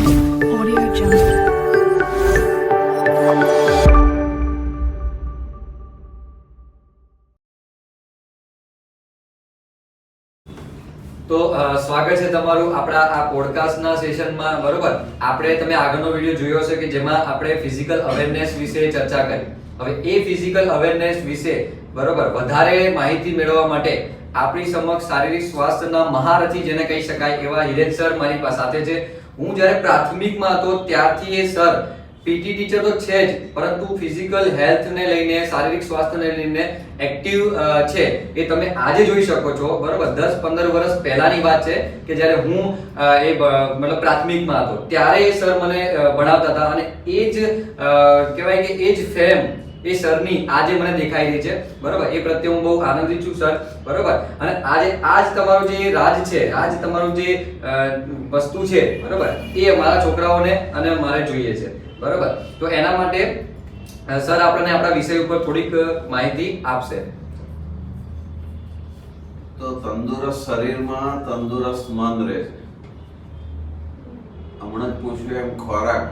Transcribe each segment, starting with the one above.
Audio Jungle. તો સ્વાગત છે તમારું આપણા આ પોડકાસ્ટના સેશનમાં. બરોબર, આપણે તમે આગળનો વિડીયો જોયો હશે કે જેમાં આપણે ફિઝિકલ અવેરનેસ વિશે ચર્ચા કરી. હવે એ ફિઝિકલ અવેરનેસ વિશે બરોબર વધારે માહિતી મેળવવા માટે આપણી સમક્ષ શારીરિક સ્વાસ્થ્યના મહારથી જેને કહી શકાય એવા હિરેન સર મારી સાથે છે. હું જ્યારે પ્રાથમિકમાં હતો ત્યારથી એ સર પીટી ટીચર તો છે જ, પરંતુ ફિઝિકલ હેલ્થને લઈને, શારીરિક સ્વાસ્થ્યને લઈને એક્ટિવ છે. એ તમે આજે જોઈ શકો છો. બરોબર, 10-15 વર્ષ પહેલાની વાત છે કે જ્યારે હું મતલબ પ્રાથમિકમાં હતો ત્યારે એ સર મને ભણાવતા હતા અને એ જ કહેવાય કે એ જ ફેમ એ સરની આજે મને દેખાઈ રહી છે. બરોબર, એ પ્રત્યે હું બહુ આનંદિત છું સર. બરોબર, અને આજ તમારું જે રાજ છે, આજ તમારું જે વસ્તુ છે, બરોબર, એ મારા છોકરાઓને અને મારે જોઈએ છે. બરોબર, તો એના માટે સર આપણને આપણા વિષય ઉપર થોડીક માહિતી આપશે. તો તંદુરસ્ત શરીરમાં તંદુરસ્ત મન રહે છે. હમણાં જ પૂછ્યું એમ ખોરાક,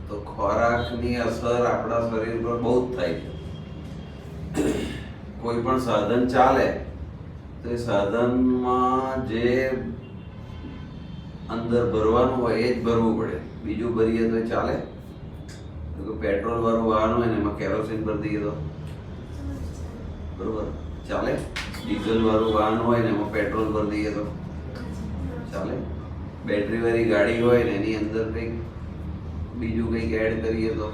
તો ખોરાકની અસર આપણા શરીર પર બહુ જ થાય છે. કોઈ પણ સાધન ચાલે તો એ સાધનમાં જે અંદર ભરવાનું હોય એ જ ભરવું પડે. બીજું ભરીએ તો એ ચાલે? તો પેટ્રોલ વાળું વાહન હોય ને એમાં કેરોસીન ભરી દઈએ તો બરોબર ચાલે? ડીઝલ વાળું વાહન હોય ને એમાં પેટ્રોલ ભરી દઈએ તો ચાલે? બેટરી વાળી ગાડી હોય ને એની અંદર કંઈક બીજું કંઈક એડ કરીએ તો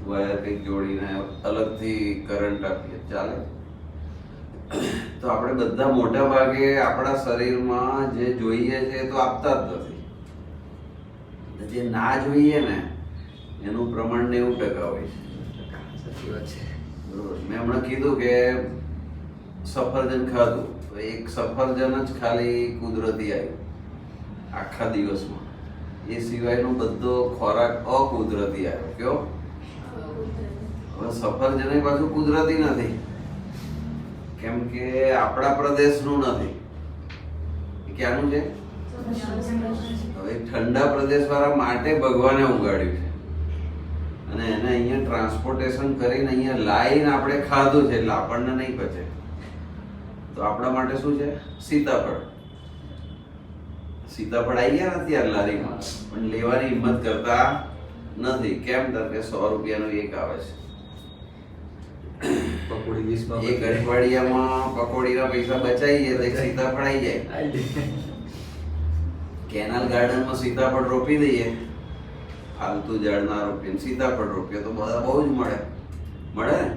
વાયર કંઈક જોડીને અલગથી કરંટ આપીએ ચાલે? તો આપણે બધા મોટા ભાગે આપણા શરીરમાં જે જોઈએ છે એ તો આપતા જ નથી. જે ના જોઈએ ને એનું પ્રમાણ 90% હોય છે. સાચી વાત છે. બરોબર, મેં હમણાં કીધું કે સફરજન ખાધું તો એક સફરજન જ ખાલી કુદરતી આવ્યું આખા દિવસમાં. એ સિવાયનો બધો ખોરાક અકુદરતી આવ્યો. કયો? હવે સફરજન પાછું કુદરતી નથી, કેમ કે આપણા પ્રદેશનું નથી. ક્યાંનું છે? હવે ઠંડા પ્રદેશ વાળા માટે ભગવાને ઉગાડ્યું છે અને એને અહીંયા ટ્રાન્સપોર્ટેશન કરીને અહીંયા લાવીને આપણે ખાધું છે, એટલે આપણને નહીં પચે. તો આપણા માટે શું છે? સીતાફળ. સીતાફળ આવી ગયા નથી આ લારીમાં, પણ લેવાની હિંમત કરતા નથી. કેમ? કે 100 રૂપિયાનું એક આવે છે. એક અઠવાડિયામાં પકોડીના પૈસા બચાવીએ તો એક સીતાફળ આવી જાય. કેનાલ ગાર્ડનમાં સીતાફળ રોપી દઈએ, ફાલતુ ઝાડ ના રોપીને સીતાફળ રોપીએ તો બધા બહુ જ મળે ને.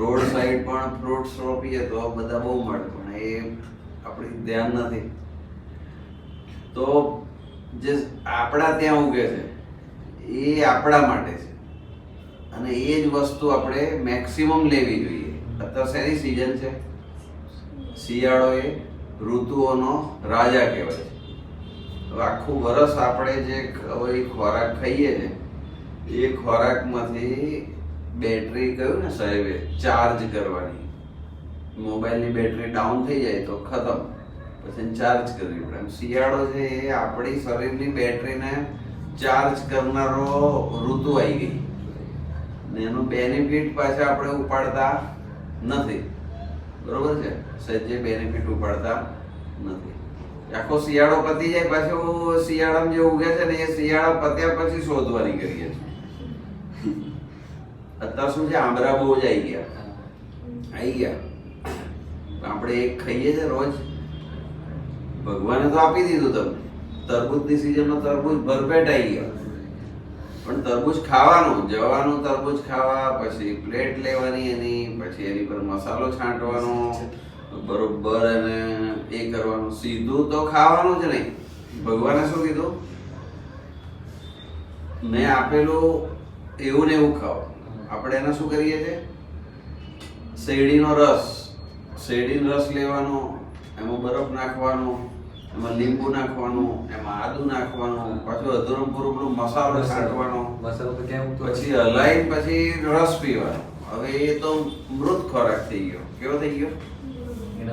રોડ સાઈડ પણ ફ્રૂટ્સ રોપીએ તો બધા બહુ મળે, પણ એ આપણી ધ્યાન નથી. તો જે આપણા ત્યાં ઉગે છે એ આપણા માટે છે અને એ જ વસ્તુ આપણે મેક્સિમમ લેવી જોઈએ. અત્યારે શેની સિઝન છે? શિયાળો એ ઋતુઓનો રાજા કહેવાય છે. તો આખું વરસ આપણે જે ખોરાક ખાઈએ ને એ ખોરાકમાંથી બેટરી કહ્યું ને સાહેબે ચાર્જ કરવાની. મોબાઈલની બેટરી ડાઉન થઈ જાય તો ખતમ, પછી ચાર્જ કરવી પડે. શિયાળો છે એ આપણી શરીરની બેટરીને ચાર્જ કરનારો ઋતુ આવી ગઈ ને એનું બેનિફિટ પાછા આપણે ઉપાડતા નથી. બરોબર છે? સહેજે બેનિફિટ ઉપાડતા નથી. આખો શિયાળો પતી જાય, પાછું શિયાળામાં જે ઉગે છે ને એ શિયાળા પત્યા પછી શોધવાની કરીએ છીએ. અત્યારે શું છે? આંબરા બહુ જ આવી ગયા. આપણે એક ખાઈએ છે રોજ. ભગવાને તો આપી દીધું તમને. તરબૂચની સિઝનમાં તરબૂચ ભરપેટ આવી ગયા, પણ તરબૂચ ખાવાનું, જવાનું તરબૂચ ખાવા, પછી પ્લેટ લેવાની એની, પછી એની પર મસાલો છાંટવાનો, બરોબર એને એ કરવાનું. સીધું તો ખાવાનું જ નહીં. ભગવાને શું કીધું? મેં આપેલું એવું ને એવું ખાઓ. આપણે એને શું કરીએ છીએ? શેરડીનો રસ લેવાનો, એમાં બરફ નાખવાનો, એમાં લીંબુ નાખવાનું, એમાં આદુ નાખવાનું, પાછું અધૂરું પૂરું મસાલો છાંટવાનો, પછી હલાઈ પછી રસ પીવાનો. હવે એ તો મૃત ખોરાક થઈ ગયો. કેવો થઈ ગયો?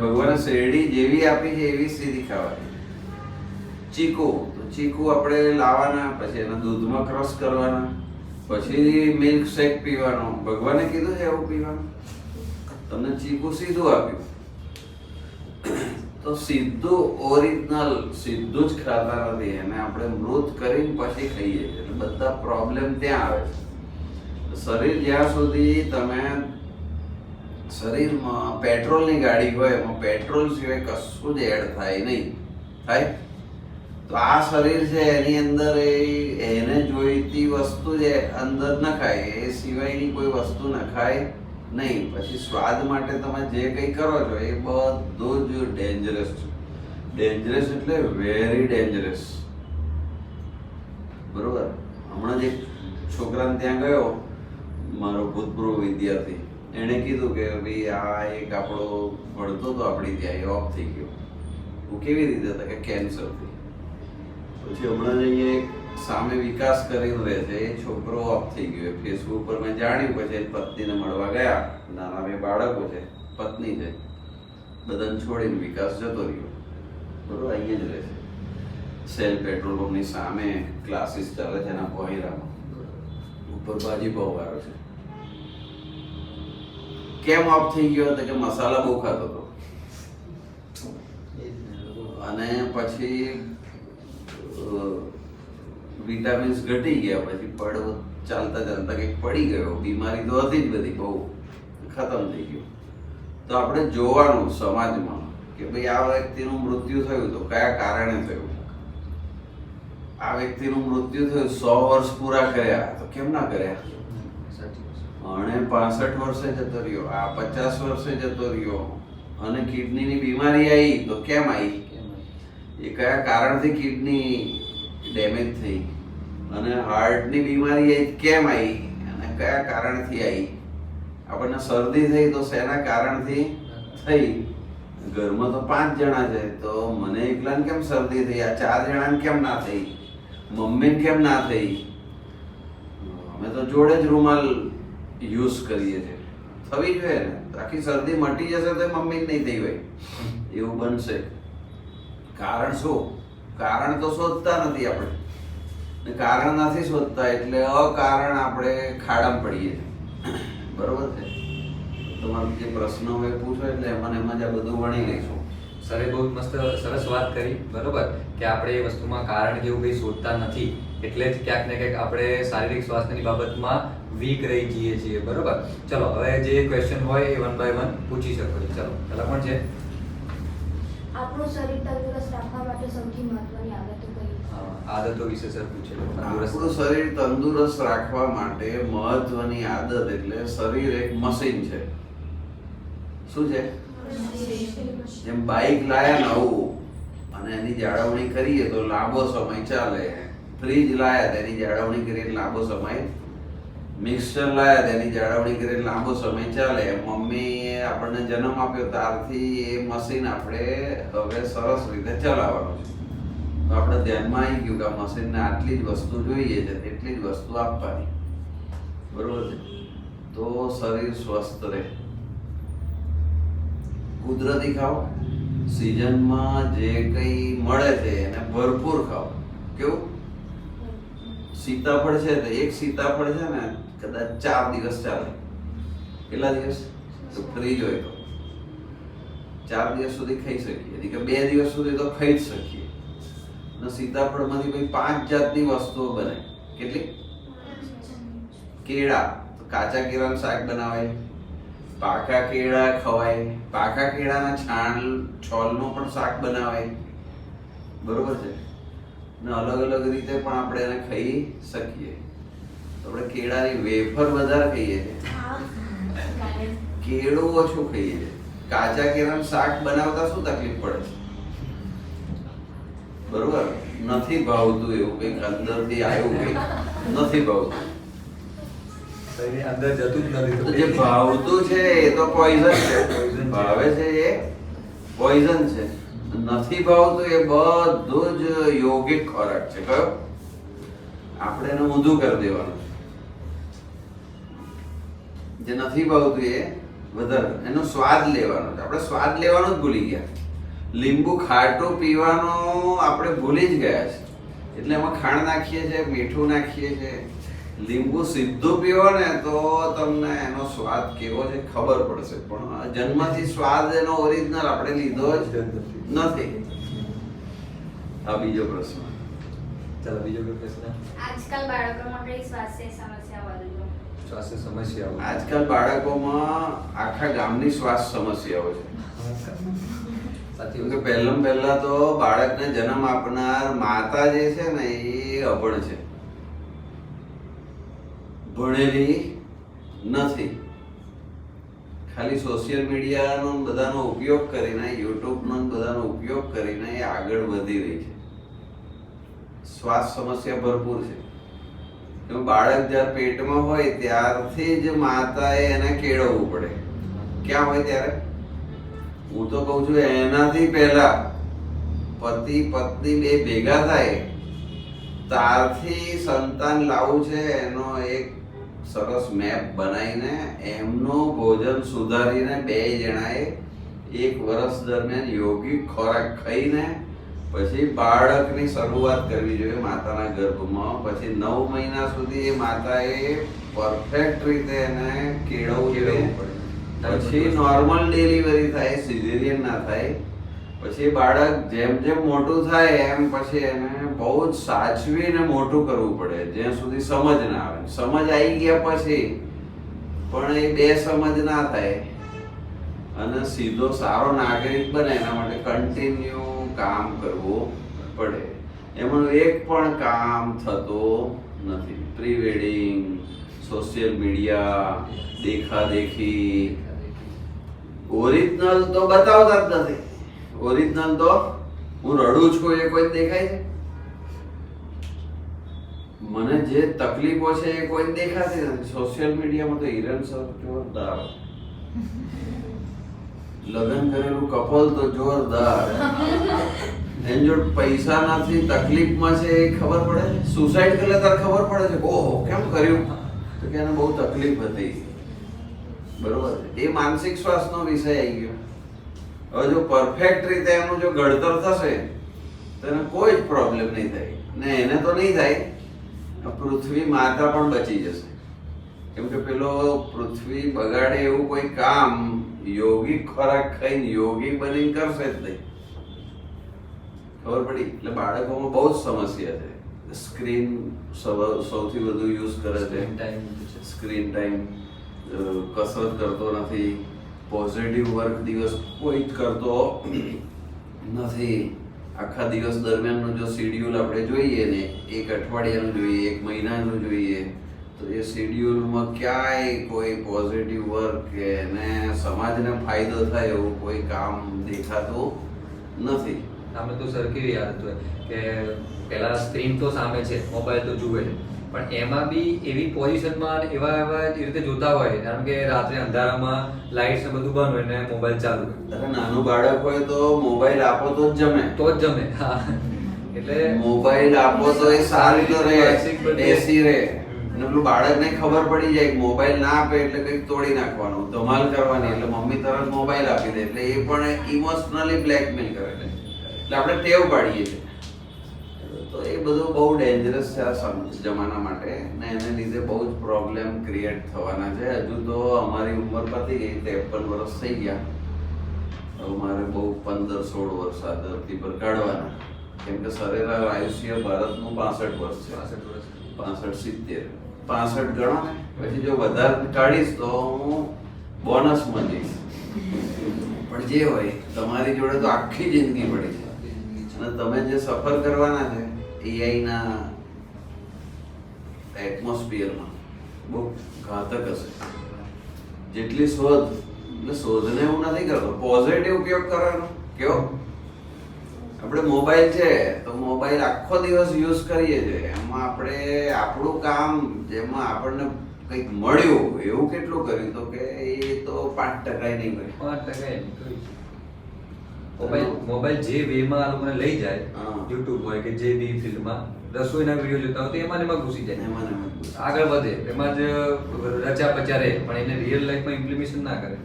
ભગવાને શેરડી જેવી આપી છે એવી સીધી ખાવાની. ચીકુ, તો ચીકુ આપણે લાવવાના, પછી એના દૂધમાં ક્રશ કરવાના, પછી મિલ્ક શેક પીવાનો. ભગવાને કીધું છે એવું પીવાનું? તમને ચીકુ સીધું આપ્યું તો સીધું ઓરિજિનલ સીધું જ ખાતા નથી, એને આપણે મૃત કરીને પછી ખાઈએ છીએ. એટલે બધા પ્રોબ્લેમ ત્યાં આવે છે. શરીર જ્યાં સુધી તમે શરીરમાં પેટ્રોલની ગાડી હોય એમાં પેટ્રોલ સિવાય કશું જ એડ થાય નહીં, થાય તો આ શરીર છે એની અંદર એને જોઈતી વસ્તુ જે અંદર નખાય એ સિવાયની કોઈ વસ્તુ નખાય નહીં. પછી સ્વાદ માટે તમે જે કંઈ કરો છો એ બધું જ ડેન્જરસ છે. ડેન્જરસ એટલે વેરી ડેન્જરસ, બરોબર? હમણાં જ એક છોકરાને ત્યાં ગયો, મારો ભૂતપૂર્વ વિદ્યાર્થી, એણે કીધું કે ભાઈ આ એક આપણો ભણતો હતો આપણી ત્યાં, એ ઓફ થઈ ગયો. હું કેવી રીતે હતા કે કેન્સરથી. પછી હમણાં જ અહીંયા એક સામે વિકાસ કરીને રહે છે, એ છોકરો ઓફ થઈ ગયો. ફેસબુક પર મેં જાણ્યું, પછી એની પત્નીને મળવા ગયા. નાના બે બાળકો છે, પત્ની છે, બધાને છોડીને વિકાસ જતો રહ્યો. બરોબર, અહીંયા જ રહે છે. સેલ પેટ્રોલ પંપની સામે ક્લાસીસ ચાલે છે એના પહોયરામાં, ઉપર ભાજી પાવ વાળો છે. કેમ ઓફ થઈ ગયો? તો કે મસાલા બહુ ખાતો હતો અને પછી વિટામિન્સ ઘટી ગયા, પછી ચાલતા ચાલતા કંઈક પડી ગયો. બીમારી તો હતી જ બધી, બહુ ખતમ થઈ ગયું. તો આપણે જોવાનું સમાજમાં કે ભાઈ આ વ્યક્તિનું મૃત્યુ થયું તો કયા કારણે થયું. આ વ્યક્તિનું મૃત્યુ થયું 100 વર્ષ પૂરા કર્યા તો કેમ ના કર્યા? અને 65 વર્ષે જતો રહ્યો, આ 50 વર્ષે જતો રહ્યો. અને કિડનીની બીમારી આવી તો કેમ આવી? એ કયા કારણથી કિડની ડેમેજ થઈ? અને હાર્ટની બીમારી આવી કેમ આવી અને કયા કારણથી આવી? આપણને શરદી થઈ તો શેના કારણથી થઈ? ઘરમાં તો 5 જણા છે તો મને એકલાને કેમ શરદી થઈ? આ 4 જણાને કેમ ના થઈ? મમ્મીને કેમ ના થઈ? અમે તો જોડે જ રૂમાલ યુઝ કરીએ છીએ. થવી જોઈએ ને, આખી શરદી મટી જશે તો મમ્મીને નહીં થઈ હોય એવું બનશે. કારણ શું? કારણ તો શોધતા નથી આપણે, ને કારણ નથી શોધતા એટલે અકારણ આપણે ખાડામાં પડીએ છીએ. બરોબર છે? તમારો જે પ્રશ્ન હોય પૂછો, એટલે એમાં જ આ બધું વણી લઈશું. સરે બહુ મસ્ત સરસ વાત કરી, બરોબર, કે આપણે એ વસ્તુમાં કારણ જેવું કંઈ શોધતા નથી, એટલે જ ક્યાંક ને ક્યાંક આપણે શારીરિક સ્વાસ્થ્યની બાબતમાં વીક રહી જઈએ છીએ. બરોબર, ચલો હવે જે ક્વેશ્ચન હોય એ 1 by 1 પૂછી શકો છો. ચલો પહેલા કોણ છે? આપણું શરીર તંદુરસ્ત રાખવા માટે સૌથી મહત્વની આદતો કઈ? આદતો વિશે સર પૂછે. આપણું શરીર તંદુરસ્ત રાખવા માટે મહત્વની આદત એટલે શરીર એક મશીન છે. શું છે? જેમ બાઇક લાયા નવું અને એની જાળવણી કરીએ તો લાંબો સમય ચાલે. ફ્રીજ લાયા તેની જાળવણી કરીએ લાંબો સમય, મિક્સર લાયા તેની જાળવણી કરીએ લાંબો સમય ચાલે. મમ્મીએ આપણને જન્મ આપ્યો ત્યારથી એ મશીન આપણે હવે સરસ રીતે ચલાવવાનું છે. તો આપણે ધ્યાનમાં આવી ગયું કે આ મશીનને આટલી જ વસ્તુ જોઈએ છે, એટલી જ વસ્તુ આપવાની. બરોબર છે? તો શરીર સ્વસ્થ રહે. કુદરતી ખાઓ, સિઝનમાં જે કંઈ મળે છે એને ભરપૂર ખાઓ. કેવું? સીતાફળ છે તો એક સીતાફળ છે ને કદાચ 4 દિવસ ચાલે. કેટલા દિવસ? તો ફ્રીજ હોય તો 4 દિવસ સુધી ખાઈ શકીએ, એટલે કે 2 દિવસ સુધી તો ખાઈ જ શકીએ. અને સીતાફળમાંથી ભાઈ 5 જાતની વસ્તુઓ બને. કેટલી? કેળા, તો કાચા કેળાનું શાક બનાવાય, પાકા કેળા ખવાય, પાકા કેળાના છોલનું પણ શાક બનાવાય. બરોબર છે? ને અલગ અલગ રીતે પણ આપણે એને ખાઈ શકીએ. તો આપણે કેળાની વેફર વધારે ખાઈએ છીએ, કેળું ઓછું ખાઈએ છીએ. કાચા કેળાનું શાક બનાવતા શું તકલીફ પડે છે? બરોબર, નથી ભાવતું એવું કંઈક અંદરથી આવ્યું, કંઈક નથી ભાવતું, અંદર જતું જ નથી. તો જે ભાવતું છે એ તો પોઈઝન છે. ભાવે છે એ પોઈઝન છે. નથી ભાવતું એ બધું જ યોગિક ખોરાક છે. કયો? આપણે એને ઊંધું કરી દેવાનું છે. જે નથી ભાવતું એ વધારે, એનો સ્વાદ લેવાનો છે. આપણે સ્વાદ લેવાનો જ ભૂલી ગયા. લીંબુ ખાટું પીવાનું આપણે ભૂલી જ ગયા છે. એટલે એમાં ખાંડ નાખીએ છીએ, મીઠું નાખીએ છીએ. લીંબુ સીધું પીવો ને તો તમને એનો સ્વાદ કેવો છે ખબર પડશે, પણ જન્મથી સ્વાદ એનો ઓરિજિનલ આપણે લીધો જ નથી. આ બીજો પ્રશ્ન. ચાલો બીજો કોઈ પ્રશ્ન. આજકાલ બાળકોમાં કઈ સ્વાસ્થ્ય સમસ્યા વધુ છે? શ્વાસની સમસ્યાઓ. આજકાલ બાળકોમાં આખા ગામની શ્વાસ સમસ્યાઓ છે. સાચી કેમ કે પહેલા તો બાળકને જન્મ આપનાર માતા જે છે ને એ અભણ છે, ભણેલી નથી. ખાલી સોશિયલ મીડિયાનો બધાનો ઉપયોગ કરીને, યુટ્યુબનો બધાનો ઉપયોગ કરીને એ આગળ વધી રહી છે. શ્વાસ સમસ્યા ભરપૂર છે. કેમ બાળક જ્યારે પેટમાં હોય ત્યારથી જ માતાએ એને કેળવવું પડે. ક્યાં હોય ત્યારે? હું તો કહું છું એનાથી પહેલા પતિ પત્ની બે ભેગા થાય ત્યારથી સંતાન લાવવું છે. એનો એક સરસ મેપ બનાવીને એમનું ભોજન સુધારીને બે જણાએ 1 વર્ષ દરમિયાન યોગિક ખોરાક ખાઈને પછી બાળકની શરૂઆત કરવી જોઈએ માતાના ગર્ભમાં. પછી 9 મહિના સુધી એ માતાએ પરફેક્ટ રીતે એને કેળવવું જોઈએ. પછી નોર્મલ ડિલિવરી થાય, સિઝેરિયન ના થાય. પછી બાળક જેમ જેમ મોટું થાય એમ પછી એને બહુ જ સાચવીને મોટું કરવું પડે જ્યાં સુધી સમજ ના આવે. સમજ આવી ગયા પછી પણ એ બે સમજ ના થાય અને સીધો સારો નાગરિક બને એના માટે કન્ટિન્યુ કામ કરવું પડે. એમાં એક પણ કામ થતું નથી. પ્રી વેડિંગ, સોશિયલ મીડિયા, દેખાદેખી. ઓરિજિનલ તો બતાવતા જ નથી. ઓરિજિનલ તો હું રડું છું એ કોઈ દેખાય છે? મને જે તકલીફો છે એ કોઈ દેખાતી નથી. સોશિયલ મીડિયામાં તો હિરન સર જોરદાર, લગ્ન કરેલું કપલ તો જોરદાર. એની જોડે પૈસા નથી, તકલીફમાં છે એ ખબર પડે. સુસાઇડ કરે ત્યારે ખબર પડે છે ઓહો કેમ કર્યું, તો કે એને બહુ તકલીફ હતી. બરોબર છે, એ માનસિક સ્વાસ્થ્યનો વિષય આવી ગયો. હવે જો પરફેક્ટ રીતે એનું જો ઘડતર થશે તો એને કોઈ જ પ્રોબ્લેમ નહીં થાય. ને એને તો નહીં થાય, પૃથ્વી માતા પણ બચી જશે. કેમ કે પેલો પૃથ્વી બગાડે એવું કોઈ કામ યોગિક ખોરાક ખાઈને યોગી બનીને કરશે જ નહીં. ખબર પડી? એટલે બાળકોમાં બહુ જ સમસ્યા છે. સ્ક્રીન સૌથી વધુ યુઝ કરે છે. સ્ક્રીન ટાઈમ, કસરત કરતો નથી, પોઝિટિવ વર્ક દિવસ કોઈ જ કરતો નથી. આખા દિવસ દરમિયાનનું જો શેડ્યુલ આપણે જોઈએ ને, 1 અઠવાડિયાનું જોઈએ, 1 મહિનાનું જોઈએ, તો એ શેડ્યુલમાં ક્યાંય કોઈ પોઝિટિવ વર્ક કે એને સમાજને ફાયદો થાય એવું કોઈ કામ દેખાતું નથી. આપણે તો સર કેવી આદત હોય કે પેલા સ્ક્રીન તો સામે છે, મોબાઈલ તો જુએ છે, પણ એમાં બી એવી પોઝિશનમાં એવા રીતે જોતા હોય. કારણ કે રાત્રે અંધારામાં લાઇટ્સ ને બધું બંધ હોય ને મોબાઈલ ચાલુ હોય. અરે નાનું બાળક હોય તો મોબાઈલ આપો તો જ જમે. તો જ જમે. હા, એટલે મોબાઈલ આપો તો એ સારી તો રહે, એસી રહે. અને પેલું બાળકને ખબર પડી જાય કે મોબાઈલ ના આપે એટલે કંઈક તોડી નાખવાનું, ધમાલ કરવાની, એટલે મમ્મી તરત મોબાઈલ આપી દે. એટલે એ પણ ઇમોશનલી બ્લેકમેલ કરે. એટલે આપણે ટેવ પાડીએ છીએ. તો એ બધું બહુ ડેન્જરસ છે આ જમાના માટે, ને એને લીધે બહુ જ પ્રોબ્લેમ ક્રિએટ થવાના છે. હજુ તો અમારી ઉંમર પતી ગઈ, 53 વર્ષ થઈ ગયા. હવે મારે બહુ 15-16 વર્ષ આ ધરતી પર કાઢવાના. કેમ કે સરેરાશ આયુષ્ય ભારતનું 65 વર્ષ છે. 65-70 65 ગણો ને, પછી જો વધારે કાઢીશ તો હું બોનસમાં જઈશ. પણ જે હોય તમારી જોડે તો આખી જિંદગી પડી છે અને તમે જે સફર કરવાના છે એઆઈના એટમોસ્ફિયરમાં બહુ ઘાતક હશે. જેટલી શોધ, એટલે શોધને હું નથી કરતો, પોઝિટિવ ઉપયોગ કરવાનો. કેવો આપણે મોબાઈલ છે તો મોબાઈલ આખો દિવસ યુઝ કરીએ છીએ, એમાં આપણે આપણું કામ જેમાં આપણને કંઈક મળ્યું એવું કેટલું કર્યું, તો કે એ તો 5% નહીં કર્યું. 5% મોબાઈલ જે વેમાં આ લોકોને લઈ જાય, હા. યુટ્યુબ હોય કે જે બી ફિલ્ડમાં રસોઈના વિડીયો જોતા હોય તો એમાં ને એમાં ઘૂસી જાય, એમાં ને એમાં ઘૂસી. આગળ વધે, એમાં જ રચા પચા રહે, પણ એને રિયલ લાઈફમાં ઇમ્પ્લિમેશન ના કરે.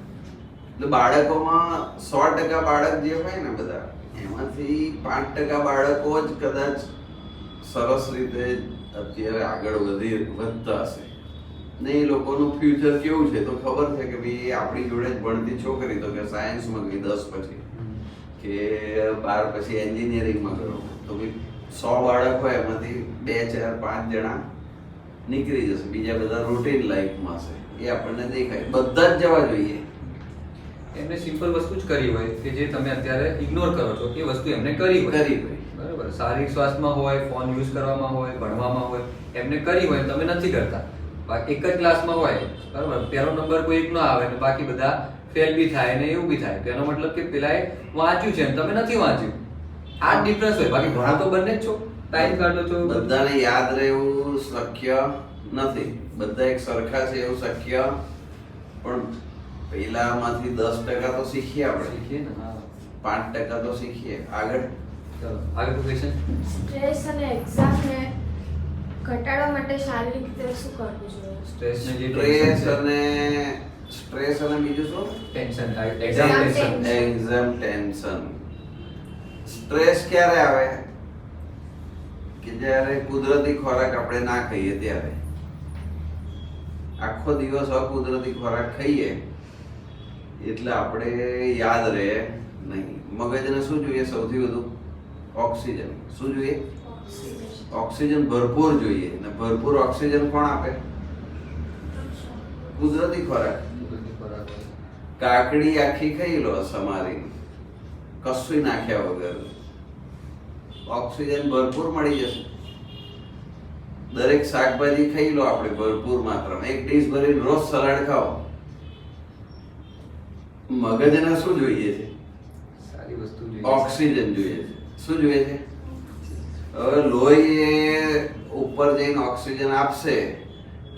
એટલે બાળકોમાં 100% બાળક જે હોય ને બધા, એમાંથી 5% બાળકો જ કદાચ સરસ રીતે અત્યારે આગળ વધતા હશે ને એ લોકોનું ફ્યુચર કેવું છે તો ખબર છે કે ભાઈ આપણી જોડે જ ભણતી છોકરી તો કે સાયન્સમાં ગઈ 10 પછી કે 12 પછી એન્જિનિયરિંગમાં ગયો તો ભાઈ 100 બાળક હોય એમાંથી 2 4 5 જણા નીકળી જશે, બીજા બધા રૂટીન લાઈફમાં છે એ આપણને દેખાય. બધા જ જવા જોઈએ. એમને સિમ્પલ વસ્તુ જ કરી હોય કે જે તમે અત્યારે ઇગ્નોર કરો છો એ વસ્તુ એમને કરી હોય બરાબર. શારીરિક સ્વાસ્થ્યમાં હોય, ફોન યુઝ કરવામાં હોય, ભણવામાં હોય, એમને કરી હોય તમે નથી કરતા. એક જ ક્લાસમાં હોય બરાબર, પહેલો નંબર કોઈ એક નો આવે ને બાકી બધા ફેલ બી થાય ને એવું બી થાય, તો એનો મતલબ કે પેલાએ વાંચ્યું છે તમે નથી વાંચ્યું. આ જ ડિફરન્સ હોય, બાકી ભણો તો બંને જ છો, ટાઈમ કાઢો છો. બધાને યાદ રહેવું શક્ય નથી, બધા એક સરખા છે એવું શક્ય, પણ પહેલામાંથી 10% તો શીખીએ આપણે, શીખીએ ને. હા, 5% તો શીખીએ. આગળ ચલો આગળ ક્વેશ્ચન. સ્ટ્રેસ અને એક્ઝામને ઘટાડવા માટે શારીરિક રીતે શું કરવું જોઈએ? સ્ટ્રેસ ને જે સ્ટ્રેસ અને બીજું શું? Tension, Exam exam exam tension. Stress ક્યારે આવે? કે જ્યારે કુદરતી ખોરાક આપણે ના ખાઈએ ત્યારે. આખો દિવસ અકુદરતી ખોરાક ખાઈએ એટલે આપણે યાદ રહે નહીં. મગજને શું જોઈએ સૌથી વધુ? ઓક્સિજન. શું જોઈએ? ઓક્સિજન ભરપૂર જોઈએ. અને ભરપૂર ઓક્સિજન કોણ આપે? કુદરતી ખોરાક. કાકડી આખી ખાઈ લો સમારી, કશું નાખ્યા વગર, ઓક્સિજન ભરપૂર મળી જશે. દરેક શાકભાજી ખાઈ લો આપણે ભરપૂર માત્રામાં, એક ડીશ ભરીને રોજ સલાડ ખાઓ. મગજને શું જોઈએ છે? સારી વસ્તુ જોઈએ, ઓક્સિજન જોઈએ છે. શું જોઈએ છે? હવે લોહી એ ઉપર જઈને ઓક્સિજન આપશે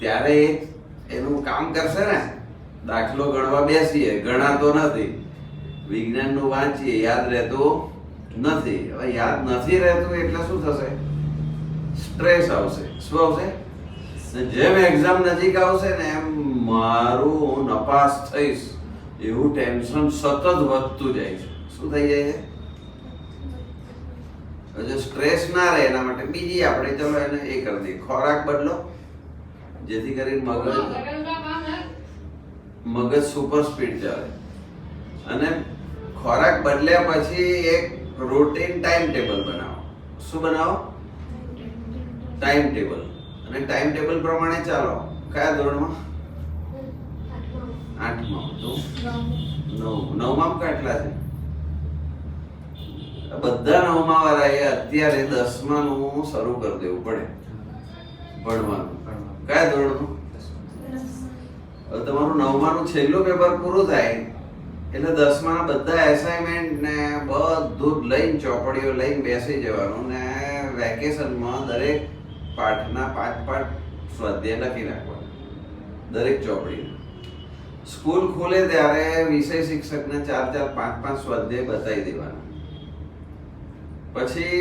ત્યારે એનું કામ કરશે ને. દાખલો ગણવા બેસીએ, ગણાતો નથી, વિજ્ઞાનનું વાંચીએ, યાદ રહેતું નથી. હવે યાદ નથી રહેતું એટલે શું થશે? સ્ટ્રેસ આવશે. શું આવશે? જેમ એક્ઝામ નજીક આવશે ને એમ મારું નપાસ થઈશ એવું ટેન્શન સતત વધતું જાય છે. શું થઈ જાય છે? જો સ્ટ્રેસ ના રહે એના માટે બીજી આપણે ચલો એને એ કરી દઈએ, ખોરાક બદલો જેથી કરીને મગજ સુપર સ્પીડ ચાલે. અને ખોરાક બદલ્યા પછી એક રૂટીન ટાઈમ ટેબલ બનાવો. શું બનાવો? Time table. અને ટાઈમ ટેબલ પ્રમાણે ચાલો. કયા ધોરણમાં? 8માં. તો 9માં કેટલા છે? બધા 9માં વાળાએ અત્યારે 10માનું શરૂ કરી દેવું પડે ભણવાનું. કયા ધોરણનું? હવે તમારું 9માનું છેલ્લું પેપર પૂરું થાય એટલે 10માના બધા એસાઇનમેન્ટ ને બધું જ લઈને ચોપડીઓ લઈને બેસી જવાનું ને વેકેશનમાં દરેક પાઠના 5 પાઠ સ્વાધ્યાય લખી નાખવાના દરેક ચોપડી. સ્કૂલ ખોલે ત્યારે વિષય શિક્ષકને 4 4 5 5 સ્વાધ્યાય બતાવી દેવાના. પછી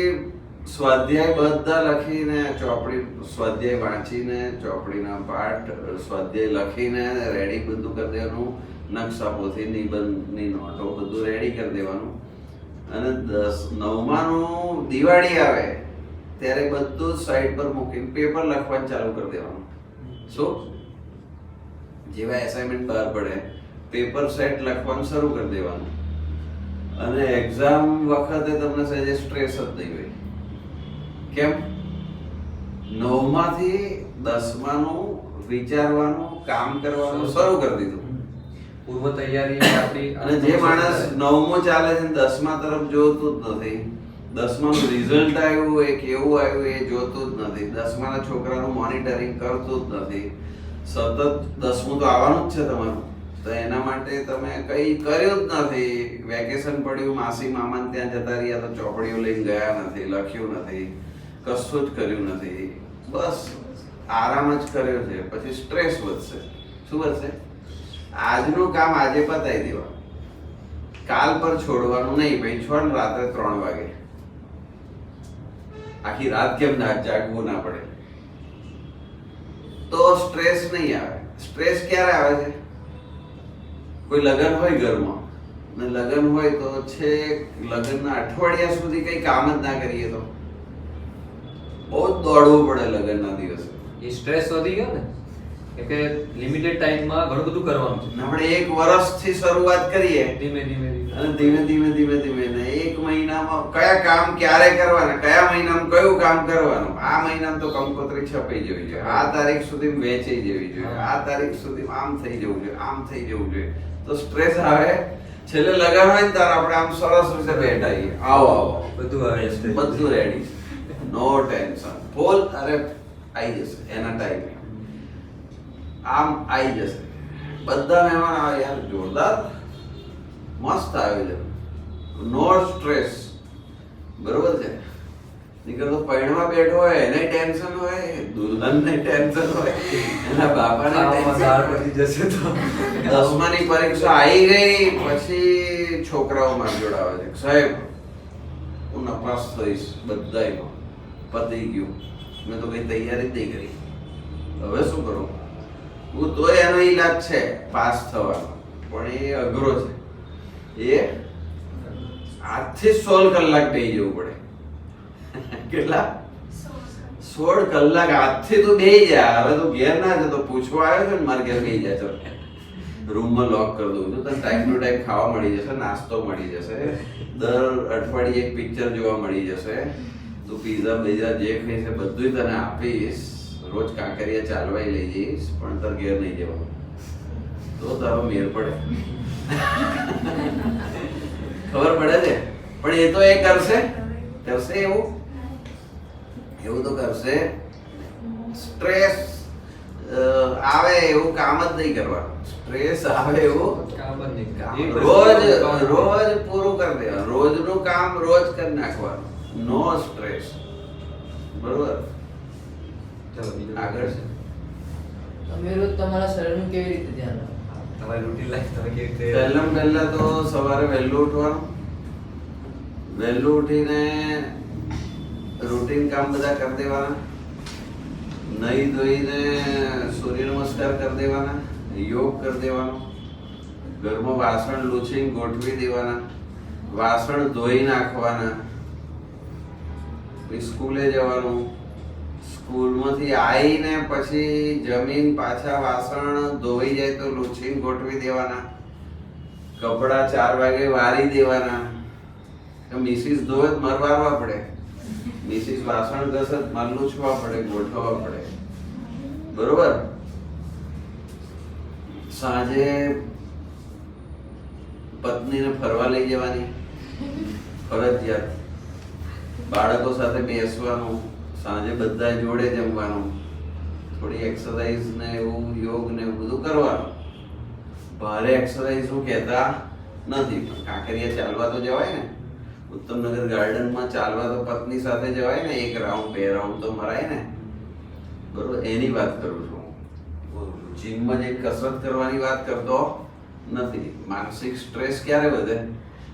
સ્વાધ્યાય બધા લખીને ચોપડી સ્વાધ્યાય વાંચીને ચોપડીના પાઠ સ્વાધ્યાય લખીને રેડી બધું કરી દેવાનું. નકશા પોથી, નિબંધની નોટો બધું રેડી કરી દેવાનું. અને 9માનું દિવાળી આવે ત્યારે બધું સાઈડ પર મૂકીને પેપર લખવાનું ચાલુ કરી દેવાનું. શું? જેવા એસાઇનમેન્ટ બહાર પડે પેપર સેટ લખવાનું શરૂ કરી દેવાનું. અને એક્ઝામ વખતે તમને સહેજે સ્ટ્રેસ જ નહીં હોય. કેમ? 9માંથી 10માનું વિચારવાનું, કામ કરવાનું શરૂ કરી દીધું. પૂર્વ તૈયારી આપણી. અને જે માણસ 9મો ચાલે છે 10મા તરફ જોતું જ નથી, 10માનું રિઝલ્ટ આવ્યું એ કેવું આવ્યું એ જોતું જ નથી, 10માના છોકરાનું મોનિટરિંગ કરતું જ નથી. સતત 10મું તો આવવાનું જ છે તમારું, તો એના માટે તમે કંઈ કર્યું જ નથી. વેકેશન પડ્યું, માસી મામાને ત્યાં જતા રહ્યા તો ચોપડીઓ લઈને ગયા નથી, લખ્યું નથી, કશું જ કર્યું નથી, બસ આરામ જ કર્યો છે. પછી સ્ટ્રેસ વધશે. શું વધશે? આજનું કામ આજે પતાવી દેવાનું, કાલ પર છોડવાનું નહીં. ભાઈ છોડ રાત્રે 3 વાગે, આખી રાત કેમ ના જાગવું ના પડે, તો સ્ટ્રેસ નહીં આવે. સ્ટ્રેસ ક્યારે આવે છે? કોઈ લગ્ન હોય ઘરમાં, ને લગ્ન હોય તો છે લગ્નના અઠવાડિયા સુધી કઈ કામ જ ના કરીએ તો બહુ જ દોડવું પડે લગ્નના દિવસે. એ સ્ટ્રેસ વધી ગયો ને કેમ કે લિમિટેડ ટાઈમમાં ઘણું બધું કરવાનું છે. આપણે 1 વર્ષથી શરૂઆત કરીએ ધીમે ધીમે અને ધીમે ને 1 મહિનામાં કયા કામ ક્યારે કરવાના, કયા મહિનામાં કયું કામ કરવાનું, આ મહિનામાં તો કંકોત્રી છપાઈ જવી જોઈએ, આ તારીખ સુધી વેચાઈ જવી જોઈએ, આ તારીખ સુધી આમ થઈ જવું જોઈએ, આમ થઈ જવું જોઈએ, તો સ્ટ્રેસ આવે. છેલ્લે લગન હોય ને ત્યારે આપણે આમ સરસ રીતે બેઠા છીએ, આવો બધું આવે છે. બધું રેડી છે, નો ટેન્શન, ફૂલ. અરે આવી જશે એના ટાઈમે, આમ આવી જશે. બધા મહેમાન આવે યાર, જોરદાર મસ્ત આવે છે, નો સ્ટ્રેસ. બરોબર છે. નીકળતો પૈણમાં બેઠો હોય એને ટેન્શન હોય, દુલ્હનને ટેન્શન હોય, એના બાપાને ખાવામાં દાળ પડી જશે તો 10માની પરીક્ષા આવી ગઈ પછી છોકરાઓ માર જોડે આવે છે, સાહેબ હું નપાસ થઈશ બધાયમાં, પતી ગયું, મેં તો કઈ તૈયારી જ નહીં કરી, હવે શું કરું? હું તો એનો ઈલાજ છે પાસ થવાનો, પણ એ અઘરો છે. એ 8 થી 16 કલાક બેસી જવું પડે. કેટલા? 16 કલાક આજથી તું બેસી જા. હવે તું ઘેર ના જતો, પૂછવા આવ્યો છે ને મારે ઘેર બેસી જા, ચાલ રૂમમાં લોક કરી દઉં છું, તને ટાઈમ ટુ ટાઈમ ખાવા મળી જશે, નાસ્તો મળી જશે, દર અઠવાડિયે એક પિક્ચર જોવા મળી જશે, તું પીઝા બીઝા જે ખાઈશ એ બધું તને આપીશ, રોજ કાંકરિયા ચાલવાય લઈ જઈશ, પણ તાર ઘેર નહીં જવાનું, તો તારો મેર પડે. ખબર પડે છે? પણ એ તો એ કરશે એવું તો કરશે. સ્ટ્રેસ આવે એવું કામ જ નહીં કરવાનું, સ્ટ્રેસ આવે એવું કામ જ નહીં કામ કરવાનું. રોજ પૂરું કરી દેવાનું, રોજનું કામ રોજ કરી નાખવાનું, નો સ્ટ્રેસ. બરોબર? ચલો બીજું આગળ છે. તમે રોજ તમારા શરીરનું કેવી રીતે ધ્યાન રાખો? તમારી રૂટીન લાઈફ તમે કેવી રીતે પહેલા તો સવારે વહેલું ઉઠવાનું, વહેલું ઉઠીને રૂટીન કામ બધા કરી દેવાના, નહીં ધોઈને સૂર્ય નમસ્કાર કરી દેવાના, યોગ કરી દેવાનો, ઘરમાં વાસણ લૂછીને ગોઠવી દેવાના, વાસણ ધોઈ નાખવાના, પછી સ્કૂલે જવાનું, સ્કૂલમાંથી આવીને પછી જમીન પાછા વાસણ ધોઈ જાય તો લૂછીને ગોઠવી દેવાના, કપડા 4 વાગે વારી દેવાના. મિસિસ ધોવે તો મારે વારવા પડે, મિસિસ વાસણ ઘસે તો મારે લૂછવા પડે, ગોઠવવા પડે. બરોબર? સાંજે પત્નીને ફરવા લઈ જવાની, ફરજિયાત. બાળકો સાથે બેસવાનું, સાંજે બધા જોડે જમવાનું, થોડી એક્સરસાઇઝ ને એવું યોગ ને એવું બધું કરવાનું. ભારે એક્સરસાઇઝ હું કહેતા નથી, પણ કાંકરિયા ચાલવા તો જવાય ને, ઉત્તમનગર ગાર્ડનમાં ચાલવા તો પત્ની સાથે જવાય ને, 1 રાઉન્ડ 2 રાઉન્ડ તો મરાય ને. બરોબર? એની વાત કરું છું. જીમમાં જઈને કસરત કરવાની વાત કરતો નથી. માનસિક સ્ટ્રેસ ક્યારે વધે?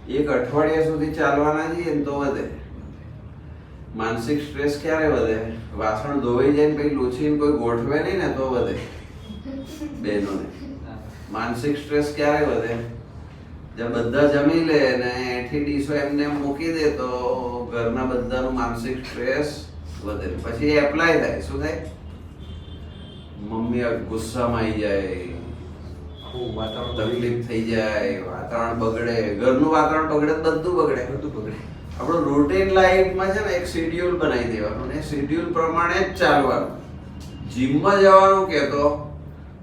1 અઠવાડિયા સુધી ચાલવાના જઈએ ને તો વધે. માનસિક સ્ટ્રેસ ક્યારે વધે? વાસણ ધોવાઈ જાય ને પછી લૂછીને કોઈ ગોઠવે નહીં ને તો વધે. બહેનોને માનસિક સ્ટ્રેસ ક્યારે વધે? જब બધા જમી લે ને એઠી ડીશો એમને એમ મૂકી દે તો ઘરના બધાનું માનસિક સ્ટ્રેસ વધે. પછી એપ્લાય થાય. શું થાય? મમ્મી ગુસ્સામાં આવી જાય, આખું વાતાવરણ તકલીફ થઈ જાય, વાતાવરણ બગડે, ઘરનું વાતાવરણ બગડે, બધું બગડે. આપણું રૂટીન લાઈફમાં છે ને એક શેડ્યુલ બનાવી દેવાનું ને શેડ્યુલ પ્રમાણે જ ચાલવાનું. જીમમાં જવાનું કહેતો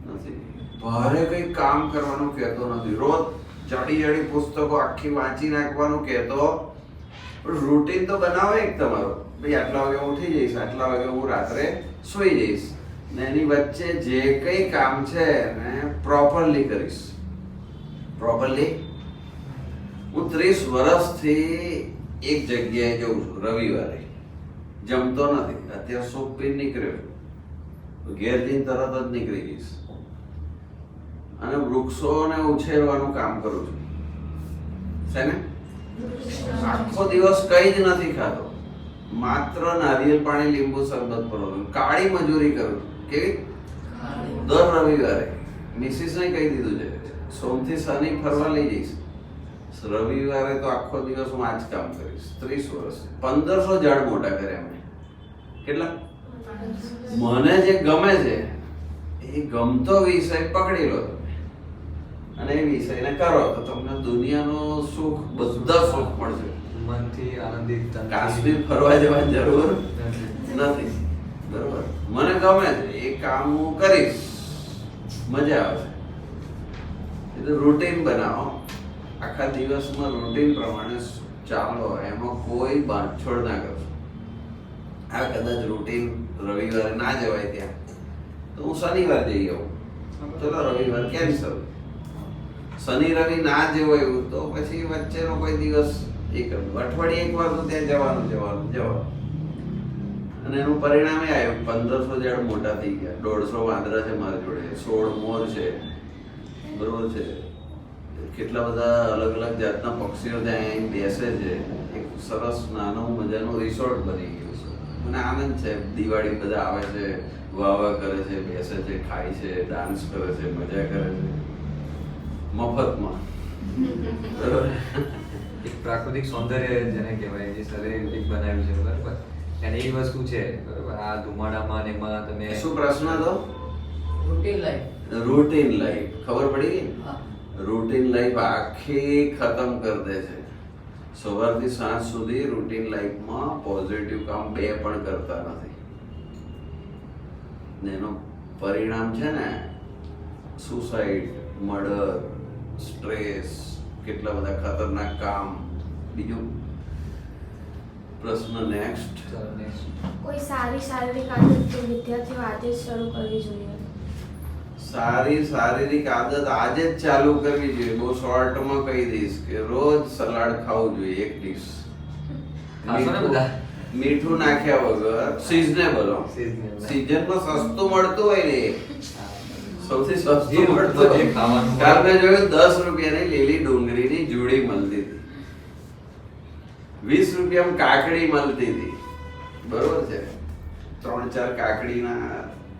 નથી, ભારે કંઈ કામ કરવાનું કહેતો નથી, રોજ જાડી પુસ્તકો આખી વાંચી નાખવાનું કહેતો. રૂટીન તો બનાવો એક તમારો, ભાઈ આટલા વાગે ઉઠી જઈશ, આટલા વાગે હું રાત્રે સૂઈ જઈશ, ને એની વચ્ચે જે કંઈ કામ છે ને પ્રોપરલી કરીશ. પ્રોપરલી હું 30 વર્ષથી એક જગ્યાએ જઉં છું, રવિવારે જમતો નથી. અત્યારે સૂપ પીને નીકળ્યો છું, ઘેર જઈને તરત જ નીકળી જઈશ. અને વૃક્ષોને ઉછેરવાનું કામ કરું છું. શેને? આખો દિવસ કઈ જ નથી ખાતો, માત્ર નારિયેળ પાણી, લીંબુ શરબત પીવું, કાળી મજૂરી કરું છું. કેવી? દર રવિવારે મિસિસને કહી દીધું છે, સોમથી શનિ ફરવા લઈ જઈશ, રવિવારે તો આખો દિવસ હું આ જ કામ કરીશ. 30 વર્ષ 1500 ઝાડ મોટા કર્યા મેં. કેટલા? મને જે ગમે છે એ ગમતો વિષય પકડી લો તમે અને એ વિષયને કરો તો તમને દુનિયાનું સુખ, બધા સુખ મળશે. મનથી આનંદિત તનથી. કાશ્મીર ફરવા જવાની જરૂર નથી. નથી. બરોબર, મને ગમે છે એ કામ હું કરીશ, મજા આવશે. એટલે રૂટીન બનાવો, આખા દિવસમાં રૂટીન પ્રમાણે ચાલો, એમાં કોઈ બાંધછોડ ના કરશો. આ કદાચ રૂટીન રવિવારે ના જવાય ત્યાં તો હું શનિવાર જઈ આવું, ચલો રવિવાર કેન્સલ. શનિ રવિ ના જવાયું તો પછી વચ્ચેનો કોઈ દિવસ એ કરવું. અઠવાડિયે એક વાર તો ત્યાં જવાનું. અને એનું પરિણામ એ આવ્યું, 1500 ઝાડ મોટા થઈ ગયા, 150 વાંદરા છે મારી જોડે, 16 મોર છે, બરોબર છે, કેટલા બધા અલગ અલગ જાતના પક્ષીઓ ત્યાં અહીં બેસે છે. એક સરસ નાનું મજાનું રિસોર્ટ બની ગયું છે. મને આનંદ છે. દિવાળી બધા આવે છે, વાહ કરે છે, બેસે છે, ખાય છે, ડાન્સ કરે છે, મજા કરે છે મફતમાં. બરોબર, એક પ્રાકૃતિક સૌંદર્ય જેને કહેવાય, જે સરે એક બનાવ્યું છે, બરાબર. અને એ વસ્તુ છે, બરાબર. આ ધુમાડામાં ને એમાં તમે શું પ્રશ્ન હતો? Routine life. રૂટીન લાઈફ ખબર પડી ગઈ? હા. રૂટીન લાઈફ આખી ખતમ કરી દે છે. સવારથી સાંજ સુધી રૂટીન લાઈફમાં પોઝિટિવ કામ બે પણ કરતા નથી ને એનું પરિણામ છે ને સુસાઇડ, મર્ડર, સ્ટ્રેસ, કેટલા બધા ખતરનાક કામ. બીજું પ્રશ્ન નેક્સ્ટ. ચાલો next. કોઈ સારી શારીરિક આદત જે વિદ્યાર્થીઓ આજે જ શરૂ કરવી જોઈએ. સારી શારીરિક આદત આજે જ ચાલુ કરવી જોઈએ. બહુ શોર્ટમાં કહી દઈશ કે રોજ સલાડ ખાવું જોઈએ, એક ડીશ. ખાશો ને બધા? મીઠું નાખ્યા વગર, સિઝનેબલ. Seasonable. સીઝનમાં સસ્તું મળતું હોય ને એ. સૌથી જે સસ્તું ઋતુમાં મળતું જે ખાવાનું કાલ મેં જોયું 10 રૂપિયાની લીલી ડુંગળીની જોડી મળતી હતી, 20 રૂપિયામાં કાકડી મળતી હતી. બરોબર છે, 3-4 કાકડીના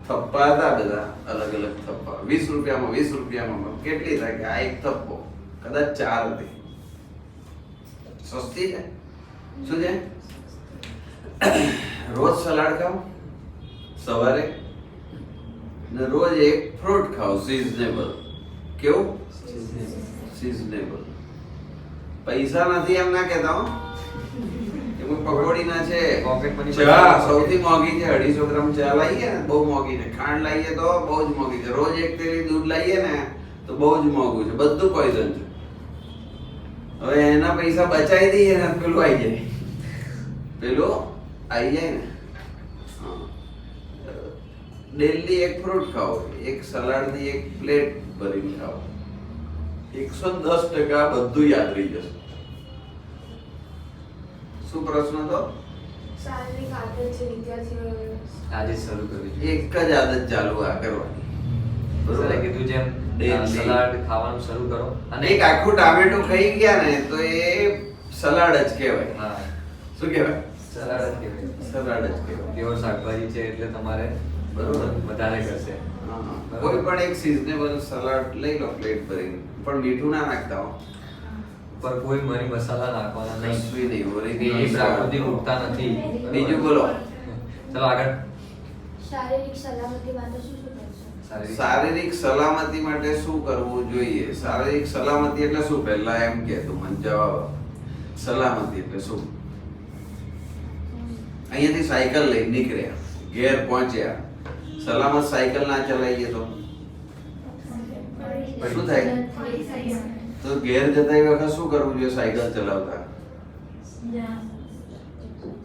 થપ્પા હતા, બધા અલગ અલગ થપ્પા. 20 રૂપિયામાં કેટલી થાય કે આ એક થપ્પો કદાચ 4 હતી. સસ્તી છે. શું છે? રોજ સલાડ ખાઓ સવારે ને રોજ એક ફ્રૂટ ખાઓ, સિઝનેબલ. કેવું? સિઝનેબલ. પૈસા નથી એમ ના કહેતા હો. એમાં પકોડી ના છે. Pocket money ચા સૌથી મોંઘી છે. 250 ગ્રામ ચા લાવીએ ને બહુ મોંઘી છે. ખાંડ લાવીએ તો બહુ જ મોંઘી છે. રોજ એક થેલી દૂધ લાવીએ ને તો બહુ જ મોંઘું છે. બધું પોઈઝન છે. હવે એના પૈસા બચાવી દઈએ ને પેલું આવી જાય ને. ડેલી એક ફ્રૂટ ખાઓ, એક સલાડની એક પ્લેટ ભરીને ખાઓ, 110% બધું યાદ રહી જશે. શું પ્રશ્ન હતો? શારીરિક આદત જે વિદ્યાર્થીઓ આજે જ શરૂ કરવી જોઈએ. એક જ આદત ચાલુ આ કરવાની. સરે કીધું જેમ Daily. સલાડ ખાવાનું શરૂ કરો. અને એક આખું ટામેટું ખાઈ ગયા ને તો એ સલાડ જ કહેવાય. હા, શું કહેવાય? સલાડ જ કહેવાય. સલાડ જ કહેવાય. પ્યોર શાકભાજી છે એટલે તમારે બરોબર. વધારે કરશે. હા. કોઈ પણ એક સિઝનેબલ સલાડ લઈ લો પ્લેટ ભરીને, પણ મીઠું ના નાખતા હો. પર કોઈ મરી મસાલા નાખવાના નહીં. કશું નહીં, original એ પ્રાકૃતિક ઉગતા નથી. બીજું બોલો. ચલો આગળ. શારીરિક સલામતી માટે શું શું કરશો? શારીરિક સલામતી માટે શું કરવું જોઈએ? શારીરિક સલામતી એટલે શું? પહેલા એમ કે તું મને જવાબ આપ. સલામતી એટલે શું? અહીંયાથી સાયકલ લઈને નીકળ્યા, ઘેર પહોંચ્યા, સલામત સાયકલ ના ચલાવીએ તો શું થાય? તો ઘેર જતા એ વખત શું કરવું જોઈએ? સાયકલ ચલાવતા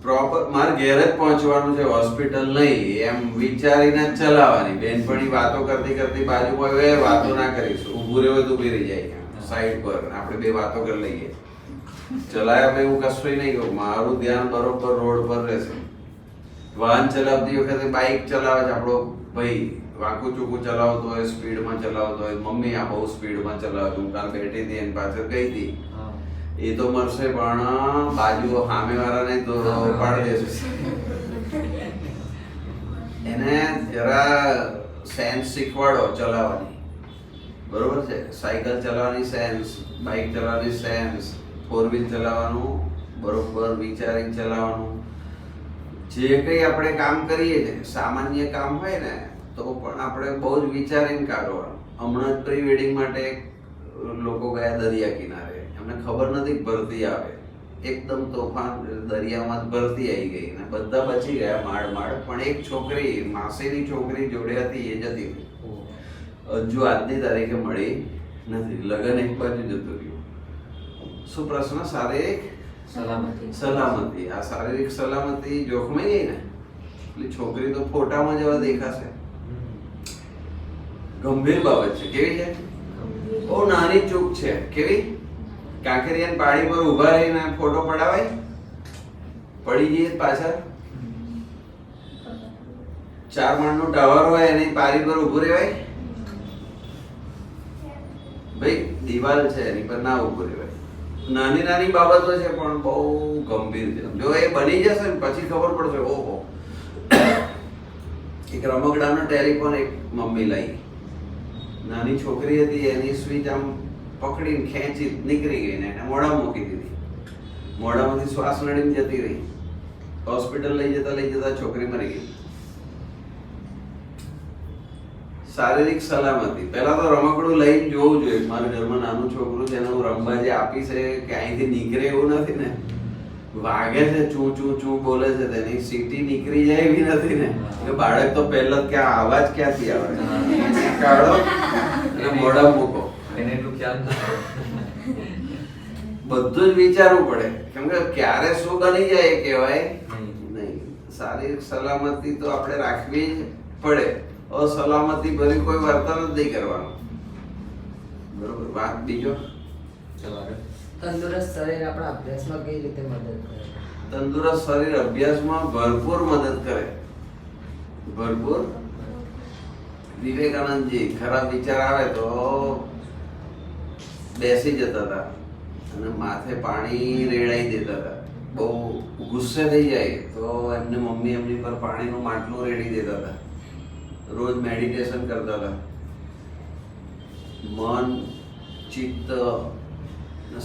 પ્રોપર મારે ઘેર જ પહોંચવાનું છે, હોસ્પિટલ નહીં, એમ વિચારીને જ ચલાવવાની. બેનપણી વાતો કરતી કરતી બાજુમાં હોય, એ વાતો ના કરીશું. ઊભું રહેવું તો ઊભી રહી જાય સાઈડ પર, આપણે બે વાતો કરી લઈએ. ચલાયા ભાઈ હું કશું નહીં કહું, મારું ધ્યાન બરોબર રોડ પર રહેશે. વાહન ચલાવતી વખતે બાઇક ચલાવે છે આપણો ભાઈ, વાંકું ચૂકું ચલાવતો હોય, સ્પીડમાં ચલાવતો હોય, મમ્મી આ બહુ સ્પીડમાં ચલાવતો, હું કાલ બેઠી હતી એની પાછળ ગઈ હતી, હા. એ તો મરશે પણ બાજુ સામેવાળાને તો પાડી દેશે. એને જરા સેન્સ શીખવાડો ચલાવવાની. બરોબર છે? સાયકલ ચલાવવાની સેન્સ, બાઇક ચલાવવાની સેન્સ, 4 વ્હીલ ચલાવવાનું બરોબર વિચારીને ચલાવવાનું. જે કંઈ આપણે કામ કરીએ છીએ સામાન્ય કામ હોય ને તો પણ આપણે બહુ જ વિચારીને કાઢવાનું. હમણાં જ પ્રી વેડિંગ માટે લોકો ગયા દરિયા કિનારે, એમને ખબર નથી કે ભરતી આવે, એકદમ તોફાન દરિયામાં જ ભરતી આવી ગઈ ને બધા બચી ગયા માડ પણ એક છોકરી માસીની છોકરી જોડે હતી એ જતી રહી. હજુ આજની તારીખે મળી નથી. લગ્ન એક બાજુ જતું રહ્યું. શું પ્રશ્ન? શારીરિક સલામતી. આ શારીરિક સલામતી જોખમાઈ ગઈ ને એટલે છોકરી તો ફોટામાં જેવા દેખાશે. ગંભીર બાબત છે. કેવી છે? બહુ નાની ચૂક છે. કેવી? કાંકરિયાની પાડી પર ઊભા રહીને ફોટો પડાવાય? પડી જઈએ પાછળ 4 માળનું ટાવર હોય એની પારી પર ઊભું રહેવાય? ભાઈ દિવાલ છે એની પર ના ઊભું રહેવાય. નાની નાની બાબતો છે પણ બહુ ગંભીર છે. જો એ બની જશે ને પછી ખબર પડશે. ઓહો, એક રમકડાનો ટેલિફોન એક મમ્મી લાવી. નાની છોકરી હતી, એની સ્વિચ આમ પકડીને ખેંચી નીકળી ગઈ ને એને મોઢામાં મૂકી દીધી. મોઢામાંથી શ્વાસ નડીને જતી રહી. હોસ્પિટલ લઈ જતા છોકરી મરી ગઈ. શારીરિક સલામતી. પહેલા તો રમકડું લઈને જોવું જોઈએ. મારા ઘરમાં નાનું છોકરું છે એને હું રમવા જે આપી છે કે અહીંથી નીકળે એવું નથી ને. વાગે છે, ચૂ ચૂ ચૂ બોલે છે, તેની સીટી નીકળી જાય એવી નથી ને કે બાળક તો પહેલા ક્યાં અવાજ ક્યાંથી આવે કાઢો અને મોઢા મૂકો. એને એટલું ખ્યાલ નથી. બધું જ વિચારવું પડે કેમ કે ક્યારે શું બની જાય એ કહેવાય નહીં. શારીરિક સલામતી તો આપણે રાખવી જ પડે. અસલામતી ભરી કોઈ વર્તન જ નહીં કરવાનું. બરોબર. વાત બીજો. તંદુરસ્ત શરીર આપણા અભ્યાસમાં કઈ રીતે મદદ કરે? તંદુરસ્ત શરીર અભ્યાસમાં ભરપૂર મદદ કરે. ભરપૂર. વિવેકાનંદજી ખરાબ વિચાર આવે તો બેસી જતા હતા અને માથે પાણી રેડાઈ દેતા હતા. બહુ ગુસ્સે થઈ જાય તો એમની મમ્મી એમની પર પાણીનું માટલું રેડી દેતા હતા. રોજ મેડિટેશન કરતા હતા. મન, ચિત્ત,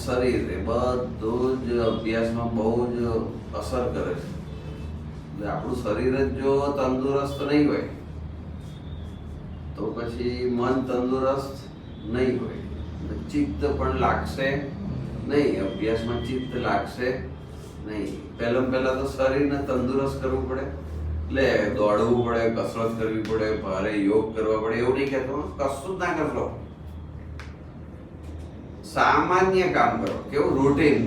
શરીર એ બધું જ અભ્યાસમાં બહુ જ અસર કરે છે. એટલે આપણું શરીર જ જો તંદુરસ્ત નહીં હોય તો પછી મન તંદુરસ્ત નહીં હોય, ચિત્ત પણ લાગશે નહીં, અભ્યાસમાં ચિત્ત લાગશે નહીં. પહેલા તો શરીરને તંદુરસ્ત કરવું પડે. એટલે દોડવું પડે, કસરત કરવી પડે, ભારે યોગ કરવા પડે એવું નહીં કહેતો. કશું જ ના કરશો, સામાન્ય કામ કરો. કેવું? રૂટીન.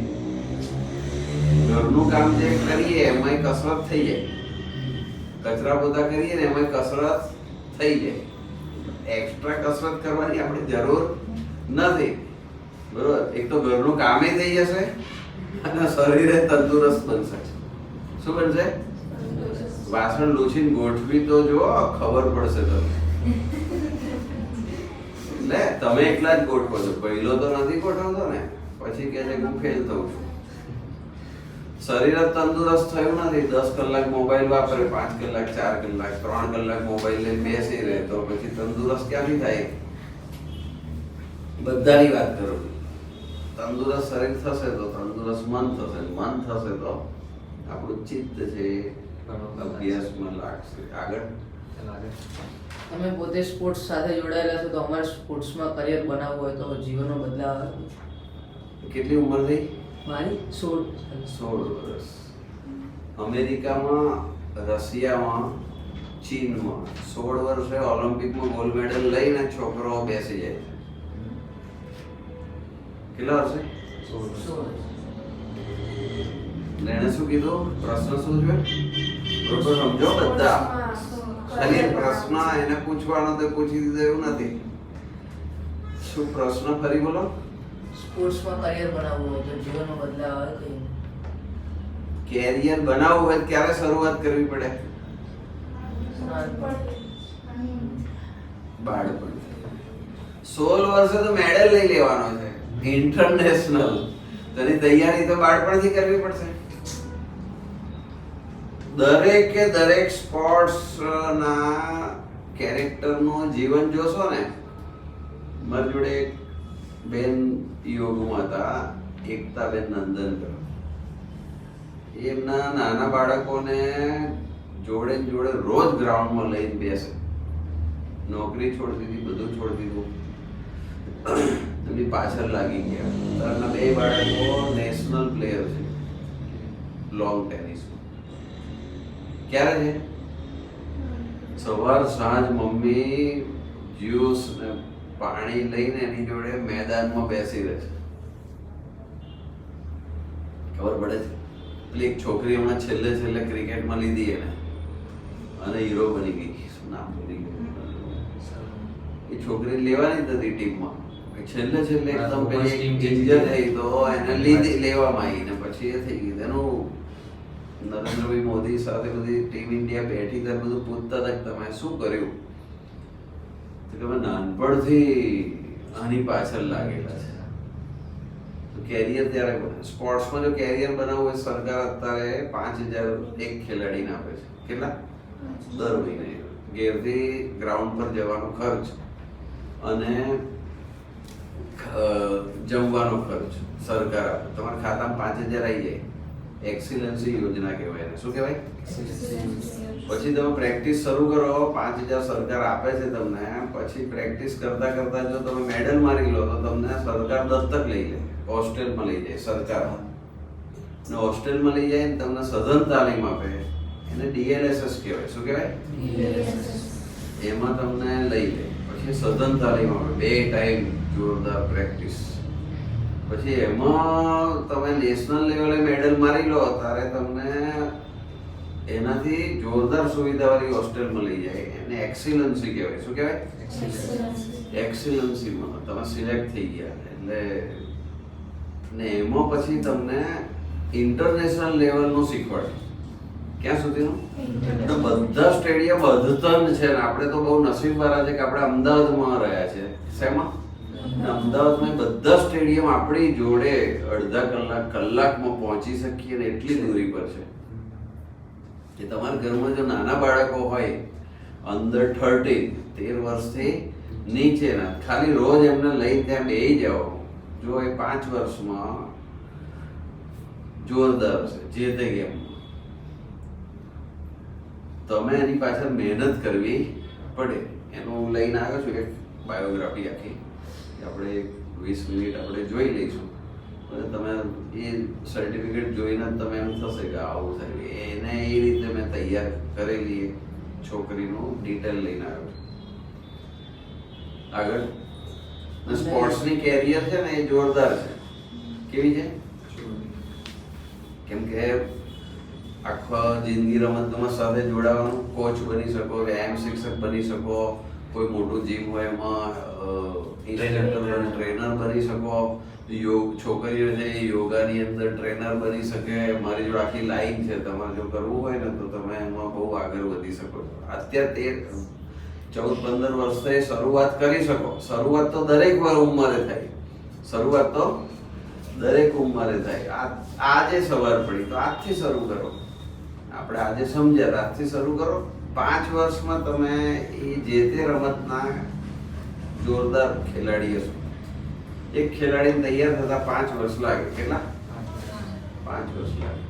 ઘરનું કામ જે કરીએ એમાં કસરત થઈ જાય. કચરા પોતા કરીએ ને એમાં કસરત થઈ જાય. એક્સ્ટ્રા કસરત કરવાની આપણે જરૂર નથી. બરોબર. એક તો ઘરનું કામે થઈ જશે અને શરીરે તંદુરસ્ત બનશે. શું બનશે? વાસણ લૂછીને ગોઠવી તો જો ખબર પડશે તમને. લે તમે એકલા જ ગોઠવો છો, પહેલો તો નથી ગોઠવતો ને, પછી કહે છે કે હું ફેલ થઉં છું. શરીર જ તંદુરસ્ત થયું નથી. 10 કલાક મોબાઈલ વાપરે, 5 કલાક, 4 કલાક, 3 કલાક મોબાઈલ લઈને બેસી રહે તો પછી તંદુરસ્ત ક્યાંથી થાય? બધાની વાત કરું. તંદુરસ્ત શરીર થશે તો તંદુરસ્ત મન થશે, મન થશે તો આપણું ચિત્ત છે અભ્યાસમાં લાગશે. આગળ. તમે પોતે સ્પોર્ટ્સ સાથે જોડાયેલા છો તો અમારે સ્પોર્ટ્સમાં કરિયર બનાવવું હોય તો જીવનનો બદલાવ આવે. કેટલી ઉંમર થઈ? મારી 16 વર્ષ. અમેરિકામાં, રશિયામાં, ચીનમાં 16 વર્ષે ઓલિમ્પિકમાં ગોલ્ડ મેડલ લઈને છોકરો બેસી જાય છે. કેટલા વર્ષે? 16. એને શું કીધું? પ્રશ્ન શું છે? બરોબર સમજો બધા. ખાલી પ્રશ્ન એને પૂછવાનો તો પૂછી દીધો એવું નથી. શું પ્રશ્ન ફરી બોલો? સ્પોર્ટ્સમાં કરિયર બનાવવું હોય તો જીવનનો બદલાવ આવે કઈ? કેરિયર બનાવવું હોય ક્યારે શરૂઆત કરવી પડે? બાળપણ. 16 વર્ષે તો મેડલ લઈ લેવાનો છે ઇન્ટરનેશનલ. તેની તૈયારી તો બાળપણથી કરવી પડશે. દરેક સ્પોર્ટ્સ ના કેરેક્ટરનું જીવન જોશો ને. મારી જોડે એક બેન યોગમાં હતા, એકતાબેન નંદનકર. એમના નાના બાળકોને જોડે ને જોડે રોજ ગ્રાઉન્ડમાં લઈને બેસે. નોકરી છોડી દીધી, બધું છોડી દીધું, એમની પાછળ લાગી ગયા. તારના 2 બાળકો નેશનલ પ્લેયર છે લોંગ ટેનિસમાં. ક્યારે છે? સવાર સાંજ મમ્મી જ્યુસ ને પાણી લઈને એની જોડે મેદાનમાં બેસી રહે છે. ખબર પડે છે? પેલી એક છોકરી હમણાં છેલ્લે ક્રિકેટમાં લીધી એને અને હીરો બની ગઈ. શું નામ ભૂલી ગયું. એ છોકરી લેવાની જ નથી ટીમમાં. છેલ્લે એકદમ પેલી ઇન્જર થઈ તો એને લેવામાં આવી ને પછી એ થઈ ગયું. એનું નરેન્દ્રભાઈ મોદી સાથે બધી ટીમ ઇન્ડિયા બેઠી ત્યારે બધું પૂછતા હતા કે તમે શું કર્યું, તો કે અમે નાનપણથી આની પાછળ લાગેલા છે. તો કેરિયર ત્યારે સ્પોર્ટ્સમાં જો કેરિયર બનાવવું હોય સરકાર અત્યારે 5,000 એક ખેલાડીને આપે છે. કેટલા? દર મહિને ઘેરથી ગ્રાઉન્ડ પર જવાનો ખર્ચ અને જમવાનો ખર્ચ સરકાર આપે. તમારા ખાતામાં 5,000 આવી જાય. એક્સિલન્સી યોજના કહેવાય એને. શું કહેવાય? પછી તમે પ્રેક્ટિસ શરૂ કરો, 5,000 સરકાર આપે છે તમને. પછી પ્રેક્ટિસ કરતા કરતા જો તમે મેડલ મારી લો તો તમને સરકાર દત્તક લઈ લે, હોસ્ટેલમાં લઈ જાય સરકાર. અને હોસ્ટેલમાં લઈ જાય ને તમને સઘન તાલીમ આપે, એને DLSS કહેવાય. શું કહેવાય? એમાં તમને લઈ લે. પછી સઘન તાલીમ આપે, 2 ટાઈમ જોરદાર પ્રેક્ટિસ. પછી એમાં તમે નેશનલ લેવલે મેડલ મારી લો ત્યારે તમને એનાથી જોરદાર સુવિધાવાળી હોસ્ટેલમાં લઈ જાય. એને એક્સિલન્સી કહેવાય. શું કહેવાય? એક્સિલન્સીમાં તમે સિલેક્ટ થઈ ગયા એટલે ને એમાં પછી તમને ઇન્ટરનેશનલ લેવલનું શીખવાડે. ક્યાં સુધીનું? બધા સ્ટેડિયમ અદ્યતન છે ને આપણે તો બહુ નસીબવાળા છે કે આપણે અમદાવાદમાં રહ્યા છે. શેમાં? અમદાવાદમાં બધા સ્ટેડિયમ આપણી જોડે અડધા કલાકમાં પહોંચી શકીએ ને એટલી દૂરી પર છે કે તમારા ઘરમાં જો નાના બાળકો હોય અંદર 13 વર્ષથી નીચેના, ખાલી રોજ એમને લઈને ત્યાં બેસી જાઓ, જો એ 5 વર્ષમાં જોરદાર છે જે તે ગેમ. તમે એની પાછળ મહેનત કરવી પડે. એનું લઈને આવ્યો છું એક બાયોગ્રાફી આખી, આપણે 20 મિનિટ આપણે જોઈ લઈશું. અને તમે એ સર્ટિફિકેટ જોઈને તમે એમ થશે કે આવું થાય. એને એ રીતે મેં તૈયાર કરેલી એક છોકરીનું ડિટેલ લઈને આવ્યો છું. આગળ સ્પોર્ટ્સની કેરિયર છે ને એ જોરદાર છે. કેવી છે? કેમ કે આખા જિંદગી રમતગમત સાથે જોડાવાનું. કોચ બની શકો, વ્યાયામ શિક્ષક બની શકો, કોઈ મોટું જીમ હોય એમાં ટ્રેનર બની શકો. છોકરીઓ છે એ યોગાની અંદર ટ્રેનર બની શકે. મારી જોડે આખી લાઈન છે. તમારે જો કરવું હોય ને તો તમે એમાં બહુ આગળ વધી શકો છો. અત્યારે 14-15 વર્ષથી શરૂઆત કરી શકો. શરૂઆત તો દરેક ઉંમરે થાય. શરૂઆત તો દરેક ઉંમરે થાય. આજે સવાર પડી તો આજથી શરૂ કરો. આપણે આજે સમજ્યા આજથી શરૂ કરો. 5 વર્ષમાં તમે એ જે તે રમતના જોરદાર ખેલાડી હશો. એક ખેલાડીને તૈયાર થતા 5 વર્ષ લાગે. કેટલા? 5 વર્ષ લાગે.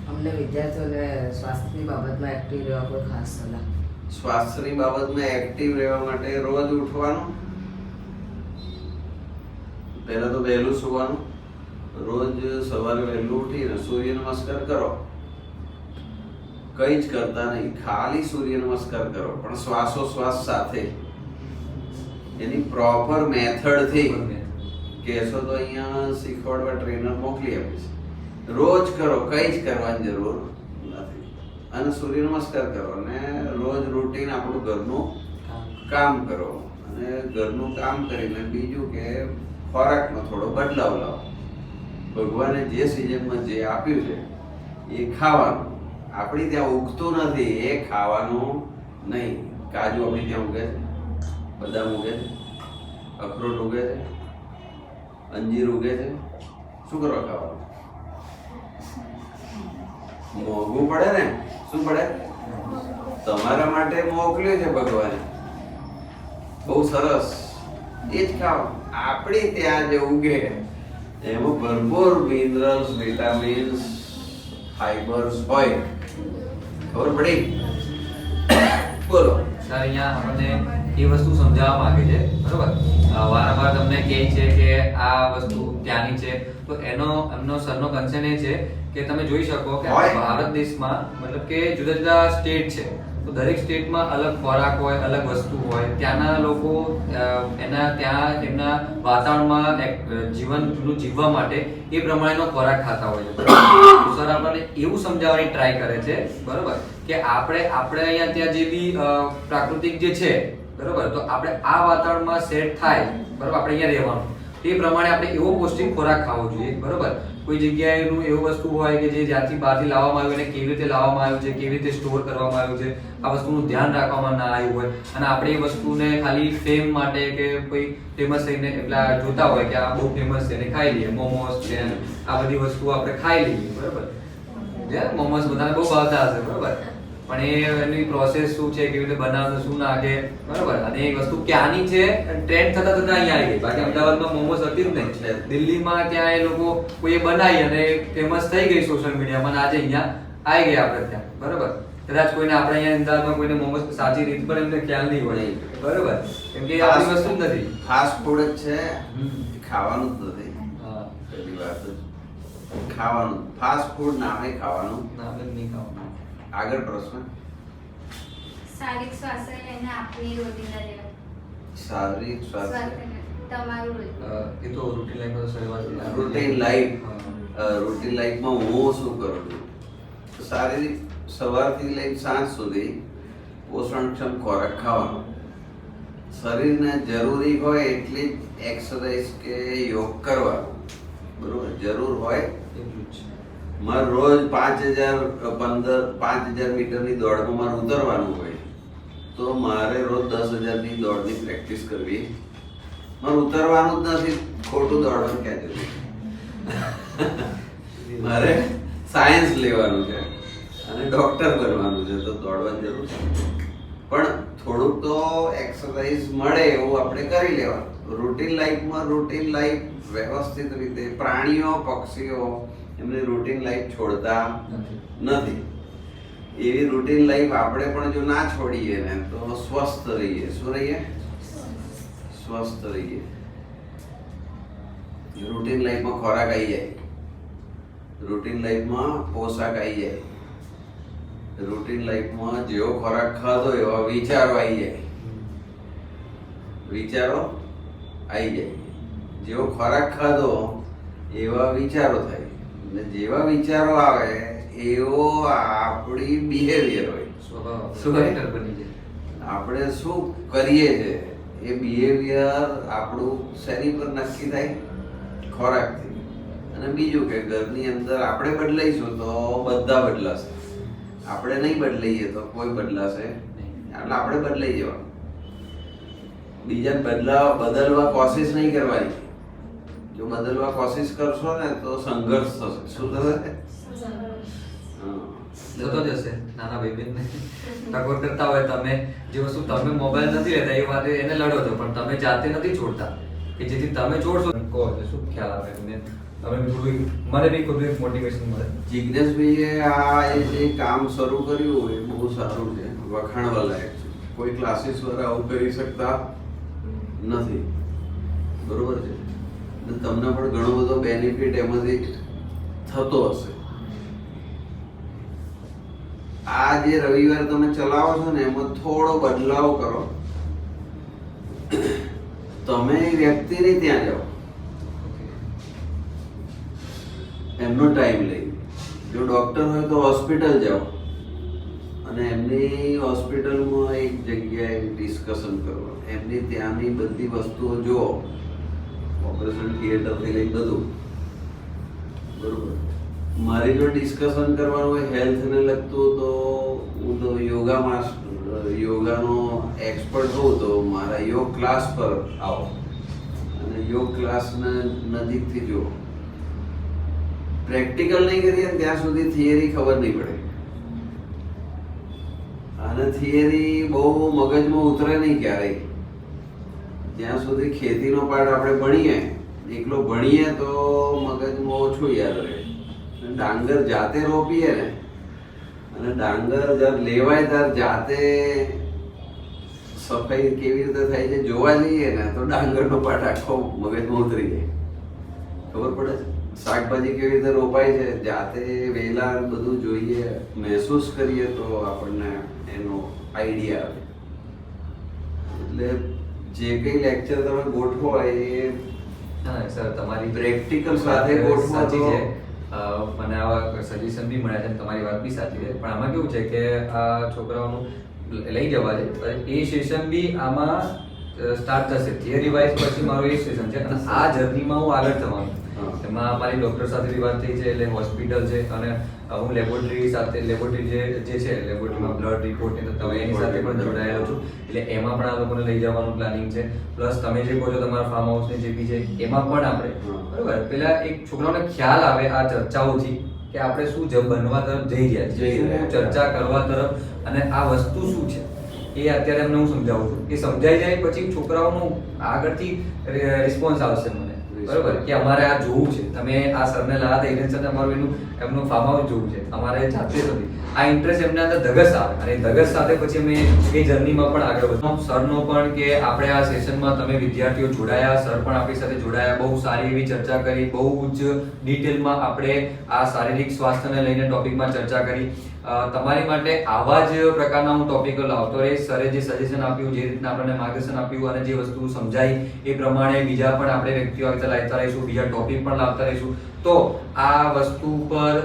અમને વિદ્યાર્થીઓને સ્વાસ્થ્યની બાબતમાં એક્ટિવ રહેવા કોઈ ખાસ સલાહ? સ્વાસ્થ્યની બાબતમાં એક્ટિવ રહેવા માટે રોજ ઉઠવાનું, પહેલા તો વહેલું સુવાનું. રોજ સવારે વહેલું ઉઠીને સૂર્ય નમસ્કાર કરો. કંઈ જ કરતા નહીં, ખાલી સૂર્ય નમસ્કાર કરો, પણ શ્વાસોશ્વાસ સાથે. એની પ્રોપર મેથડથી કહેશો તો અહીંયા શીખવાડવા ટ્રેનર મોકલી આપીશ. રોજ કરો, કંઈ જ કરવાની જરૂર નથી. અને સૂર્ય નમસ્કાર કરો અને રોજ રૂટીન આપણું ઘરનું કામ કરો. અને ઘરનું કામ કરીને બીજું કે ખોરાકમાં થોડો બદલાવ લાવો. ભગવાને જે સિઝનમાં જે આપ્યું છે એ ખાવાનું. આપણી ત્યાં ઉગતું નથી એ ખાવાનું નહીં. કાજુ આપણી ત્યાં ઉગે છે, બદામ ઉગે છે, અખરોટ ઉગે છે, અંજીર ઉગે છે. શું કરવા ખાવાનું? મોંઘું પડે ને. શું પડે? તમારા માટે મોકલ્યું છે ભગવાને. બહુ સરસ. એ જ ખાઓ. આપણી ત્યાં જે ઉગે એમાં ભરપૂર મિનરલ્સ, વિટામિન્સ ફાઈબર્સ હોય. ખબર પડી? બોલો. સર અહીંયા આપણને એ વસ્તુ સમજાવવા માંગે છે, બરોબર? વારંવાર તમને કહે છે કે આ વસ્તુ ત્યાંની છે, તો એમનો સરનો કન્સર્ન એ છે કે તમે જોઈ શકો કે હોય. ભારત દેશમાં મતલબ કે જુદા જુદા સ્ટેટ છે, તો દરેક સ્ટેટમાં અલગ ખોરાક હોય, અલગ વસ્તુ હોય. ત્યાંના લોકો ત્યાં એમના વાતાવરણમાં જીવન જીવવા માટે એ પ્રમાણેનો ખોરાક ખાતા હોય છે. તો સર આપણને એવું સમજાવવાની ટ્રાય કરે છે, બરોબર, કે આપણે અહીંયા ત્યાં જે બી પ્રાકૃતિક જે છે, બરોબર, તો આપણે આ વાતાવરણમાં સેટ થાય, બરોબર, આપણે અહીંયા રહેવાનું, તે પ્રમાણે આપણે એવો પૌષ્ટિક ખોરાક ખાવો જોઈએ, બરોબર. કોઈ જગ્યાએનું એવું વસ્તુ હોય કે જે જ્યાંથી બહારથી લાવવામાં આવ્યું અને કેવી રીતે લાવવામાં આવ્યું છે, કેવી રીતે સ્ટોર કરવામાં આવ્યું છે, આ વસ્તુનું ધ્યાન રાખવામાં ના આવ્યું હોય, અને આપણે એ વસ્તુને ખાલી ફેમ માટે કે કોઈ ફેમસ થઈને એટલા જોતા હોય કે આ બહુ ફેમસ છે ને ખાઈ લઈએ, મોમોસ છે, આ બધી વસ્તુ આપણે ખાઈ લઈએ, બરોબર. જે મોમોસ બધાને બહુ ભાવતા હશે, બરોબર, પણ એની પ્રોસેસ શું છે, કેવી રીતે બનાવવાનું, શું નાખે, બરોબર, અને એ વસ્તુ ક્યાંની છે, ટ્રેન્ડ થતા થતા અહીંયા આવી ગઈ. બાકી અમદાવાદમાં મોમોસ હતી જ નહીં, દિલ્હીમાં ત્યાં એ લોકો કોઈએ બનાવી અને ફેમસ થઈ ગઈ સોશિયલ મીડિયામાં, આજે અહીંયા આવી ગયા આપણે ત્યાં, બરોબર. કદાચ કોઈને આપણે અહીંયા અમદાવાદમાં કોઈને મોમોસ સાચી રીત પર એમને ખ્યાલ નહીં હોય, બરોબર, કેમ કે આપણી વસ્તુ જ નથી, ફાસ્ટ ફૂડ જ છે, ખાવાનું જ નથી. હા, પહેલી વાત જ ખાવાનું, ફાસ્ટ ફૂડ નામે ખાવાનું. ના આપણે નહીં ખાવાનું. આગળ પ્રશ્ન. શારીરિક સ્વાસ્થ્ય લઈને આપણી રોજિંદા જીવન શારીરિક સ્વાસ્થ્ય, તમારું એ તો રૂટીન લાઈફમાં તો શરૂઆત રૂટીન લાઈફ. રૂટીન લાઈફમાં હું શું કરું છું? શારીરિક સવારથી લઈને સાંજ સુધી પોષણક્ષમ ખોરાક ખાવાનો, શરીરને જરૂરી હોય એટલી જ એક્સરસાઇઝ કે યોગ કરવાનો, બરોબર, જરૂર હોય. એટલું જ છે. મારે રોજ 5000 મીટરની દોડમાં મારે ઉતરવાનું હોય, તો મારે રોજ 10,000ની દોડની પ્રેક્ટિસ કરવી. મારે ઉતરવાનું જ નથી, ખોટું દોડવાનું ક્યાં જરૂર? મારે સાયન્સ લેવાનું છે અને ડોક્ટર બનવાનું છે, તો દોડવાની જરૂર છે. પણ થોડુંક તો એક્સરસાઇઝ મળે એવું આપણે કરી લેવાનું. રૂટીન લાઈફમાં રૂટીન લાઈફ વ્યવસ્થિત રીતે, પ્રાણીઓ પક્ષીઓ એમની રૂટીન લાઈફ છોડતા નથી. એવી રૂટીન લાઈફ આપણે પણ જો ના છોડીએ ને તો સ્વસ્થ રહીએ. શું રહીએ? સ્વસ્થ રહીએ. રૂટીન લાઈફમાં ખોરાક આવી જાય, રૂટીન લાઈફમાં પોશાક આવી જાય, રૂટીન લાઈફમાં જેવો ખોરાક ખાધો એવા વિચારો આવી જાય, વિચારો આવી જાય. જેવો ખોરાક ખાધો એવા વિચારો થાય, અને જેવા વિચારો આવે એવો આપણી બિહેવિયર હોય. શું કેરેક્ટર બની જાય. આપણે શું કરીએ છે એ બિહેવિયર આપણું શરીર પર નક્કી થાય ખોરાકથી. અને બીજું કે ઘરની અંદર આપણે બદલાઈશું તો બધા બદલાશે, આપણે નહીં બદલાઈએ તો કોઈ બદલાશે એટલે આપણે બદલાઈ જવાનું. બીજાને બદલવા કોશિશ નહીં કરવાની. જો બદલવા કોશિશ કરશો ને તો સંઘર્ષ થશે. શું થશે? થતો જ હશે. નાના ભાઈ બહેનને ટકોર કરતા હોય, તમે જે વસ્તુ તમે મોબાઈલ નથી લેતા એ વાત એને લડો છો, પણ તમે જાતે નથી છોડતા, કે જેથી તમે છોડશો કહો એટલે શું ખ્યાલ આવે તમને? તમે થોડું મને બી થોડું એક મોટિવેશન મળે. જિજ્ઞેશભાઈએ આ જે કામ શરૂ કર્યું એ બહુ સારું છે, વખાણવા લાયક છે. કોઈ ક્લાસીસ વાળા આવું કરી શકતા નથી, બરોબર છે, અને તમને પણ ઘણો બધો બેનિફિટ એમાંથી થતો હશે. આ જે રવિવાર તમે ચલાવો છો ને એમાં થોડો બદલાવ કરો. તમે એ વ્યક્તિને ત્યાં જાઓ, એમનો ટાઈમ લઈ. જો ડોક્ટર હોય તો હોસ્પિટલ જાઓ અને એમની હોસ્પિટલમાં એક જગ્યાએ ડિસ્કશન કરો, એમની ત્યાંની બધી વસ્તુઓ જુઓ, ઓપરેશન થિયેટરથી લઈ બધું, બરોબર. મારી જો ડિસ્કશન કરવાનું હોય હેલ્થને લગતું તો હું તો યોગાનો એક્સપર્ટ હોઉં તો મારા યોગ ક્લાસ પર આવો અને યોગ ક્લાસને નજીકથી જુઓ. પ્રેક્ટિકલ નહીં કરીએ ત્યાં સુધી થિયરી ખબર નહીં પડે, અને થિયરી બહુ મગજમાં ઉતરે નહીં ક્યારેય. જ્યાં સુધી ખેતીનો પાઠ આપણે ભણીએ, એકલો ભણીએ તો મગજમાં ઓછું યાદ રહે, ડાંગર જાતે રોપીએ ને અને ડાંગર જબ લેવાય ત્યારે જાતે સફાઈ કેવી રીતે થાય છે જોવા જઈએ ને તો ડાંગરનો પાટ આખો મગજમાં ઉતરી જાય. ખબર પડે છે શાકભાજી કેવી રીતે રોપાય છે જાતે વેલા બધું જોઈએ મહેસૂસ કરીએ તો આપણને એનો આઈડિયા આવે. એટલે જે કઈ લેક્ચર તમે ગોઠવો એ હા સર તમારી પ્રેક્ટિકલ સાથે ગોઠવો સાચી તો છે. મને આવા સજેશન બી મળ્યા છે અને તમારી વાત બી સાચી છે, પણ આમાં કેવું છે કે આ છોકરાઓનું લઈ જવા છે એ સેશન બી આમાં સ્ટાર્ટ થશે. થિયરી વાઇઝ પછી મારું એ સેશન છે અને આ જર્નીમાં હું આગળ થવાનું. એમાં મારી ડોક્ટર સાથે બી વાત થઈ છે, એટલે હોસ્પિટલ છે અને હું લેબોરેટરી સાથે લેબોરેટરી જે છે લેબોરેટરીમાં બ્લડ રિપોર્ટ ને તમે એની સાથે પણ જોડાયેલો છું. એટલે એમાં પણ આ લોકોને લઈ જવાનું પ્લાનિંગ છે. પ્લસ તમે જે કહો છો તમારા ફાર્મ હાઉસની જે બી છે એમાં પણ આપણે બરોબર પેલા એક છોકરાઓને ખ્યાલ આવે આ ચર્ચાઓથી કે આપણે શું બનવા તરફ જઈ રહ્યા છીએ, શું ચર્ચા કરવા તરફ અને આ વસ્તુ શું છે એ અત્યારે એમને હું સમજાવું છું. એ સમજાઈ જાય પછી છોકરાઓનું આગળથી રિસ્પોન્સ આવશે મને બરોબર કે અમારે આ જોવું છે. તમે આ સરને લાવ્યા હતા એની સાથે અમારું એમનું ફાર્મ હાઉસ જોવું છે, અમારે જાતે નથી. આ ઇન્ટરેસ્ટ એમને અંદર ધગસ આવે અને ધગસ સાથે પછી અમે એ જર્નીમાં પણ આગળ વધ્યું. સરનો પણ કે આપણે આ સેશનમાં તમે વિદ્યાર્થીઓ જોડાયા, સર પણ આપણી સાથે જોડાયા, બહુ સારી એવી ચર્ચા કરી, બહુ જ ડિટેલમાં આપણે આ શારીરિક સ્વાસ્થ્યને લઈને ટોપિકમાં ચર્ચા કરી. તમારી માટે આવા જ પ્રકારના હું ટોપિકો લાવતો રહીશ. સરે જે સજેશન આપ્યું, જે રીતના આપણને માર્ગદર્શન આપ્યું અને જે વસ્તુ સમજાઈ એ પ્રમાણે બીજા પણ આપણે વ્યક્તિઓ આગળ લાવતા રહીશું, બીજા ટોપિક પણ લાવતા રહીશું. તો આ વસ્તુ પર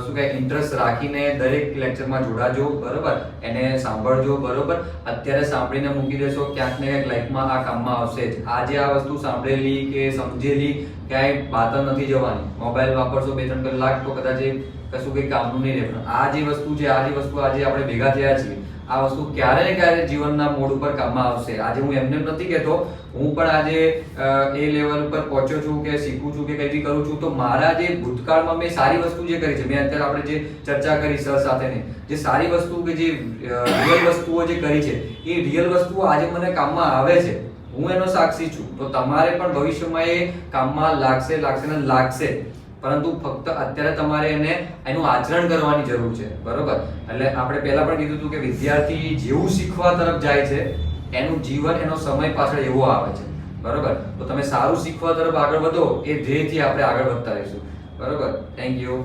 શું કહે ઇન્ટરેસ્ટ રાખીને દરેક લેક્ચરમાં જોડાજો બરોબર, એને સાંભળજો બરોબર. અત્યારે સાંભળીને મૂકી દેશો ક્યાંક ને ક્યાંક લાઈફમાં આ કામમાં આવશે જ. આજે આ વસ્તુ સાંભળેલી કે સમજેલી ક્યાંય બાતલ નથી જવાની. મોબાઈલ વાપરશો 2-3 કલાક તો કદાચ એ કશું કંઈ કામનું નહીં રહે. પણ આ જે વસ્તુ છે, આ જે વસ્તુ આજે આપણે ભેગા થયા છીએ, આ વસ્તુ ક્યારે ને ક્યારે જીવનના મોડ ઉપર કામમાં આવશે. આજે હું એમને નથી કહેતો, હું પણ આજે એ લેવલ ઉપર પહોંચ્યો છું કે શીખું છું કે કંઈ બી કરું છું તો મારા જે ભૂતકાળમાં મેં સારી વસ્તુ જે કરી છે, મેં અત્યારે આપણે જે ચર્ચા કરી સર સાથેની જે સારી વસ્તુ કે જે રિયલ વસ્તુઓ જે કરી છે એ રિયલ વસ્તુઓ આજે મને કામમાં આવે છે. હું એનો સાક્ષી છું. તો તમારે પણ ભવિષ્યમાં એ કામમાં લાગશે ને લાગશે, પરંતુ ફક્ત અત્યારે તમારે એનું આચરણ કરવાની જરૂર છે બરોબર. એટલે આપણે પહેલા પણ કીધું હતું કે વિદ્યાર્થી જેવું શીખવા તરફ જાય છે એનું જીવન એનો સમય પાછળ એવો આવે છે બરોબર. તો તમે સારું શીખવા તરફ આગળ વધો એ ધ્યેયથી આપણે આગળ વધતા રહીશું બરોબર. Thank you.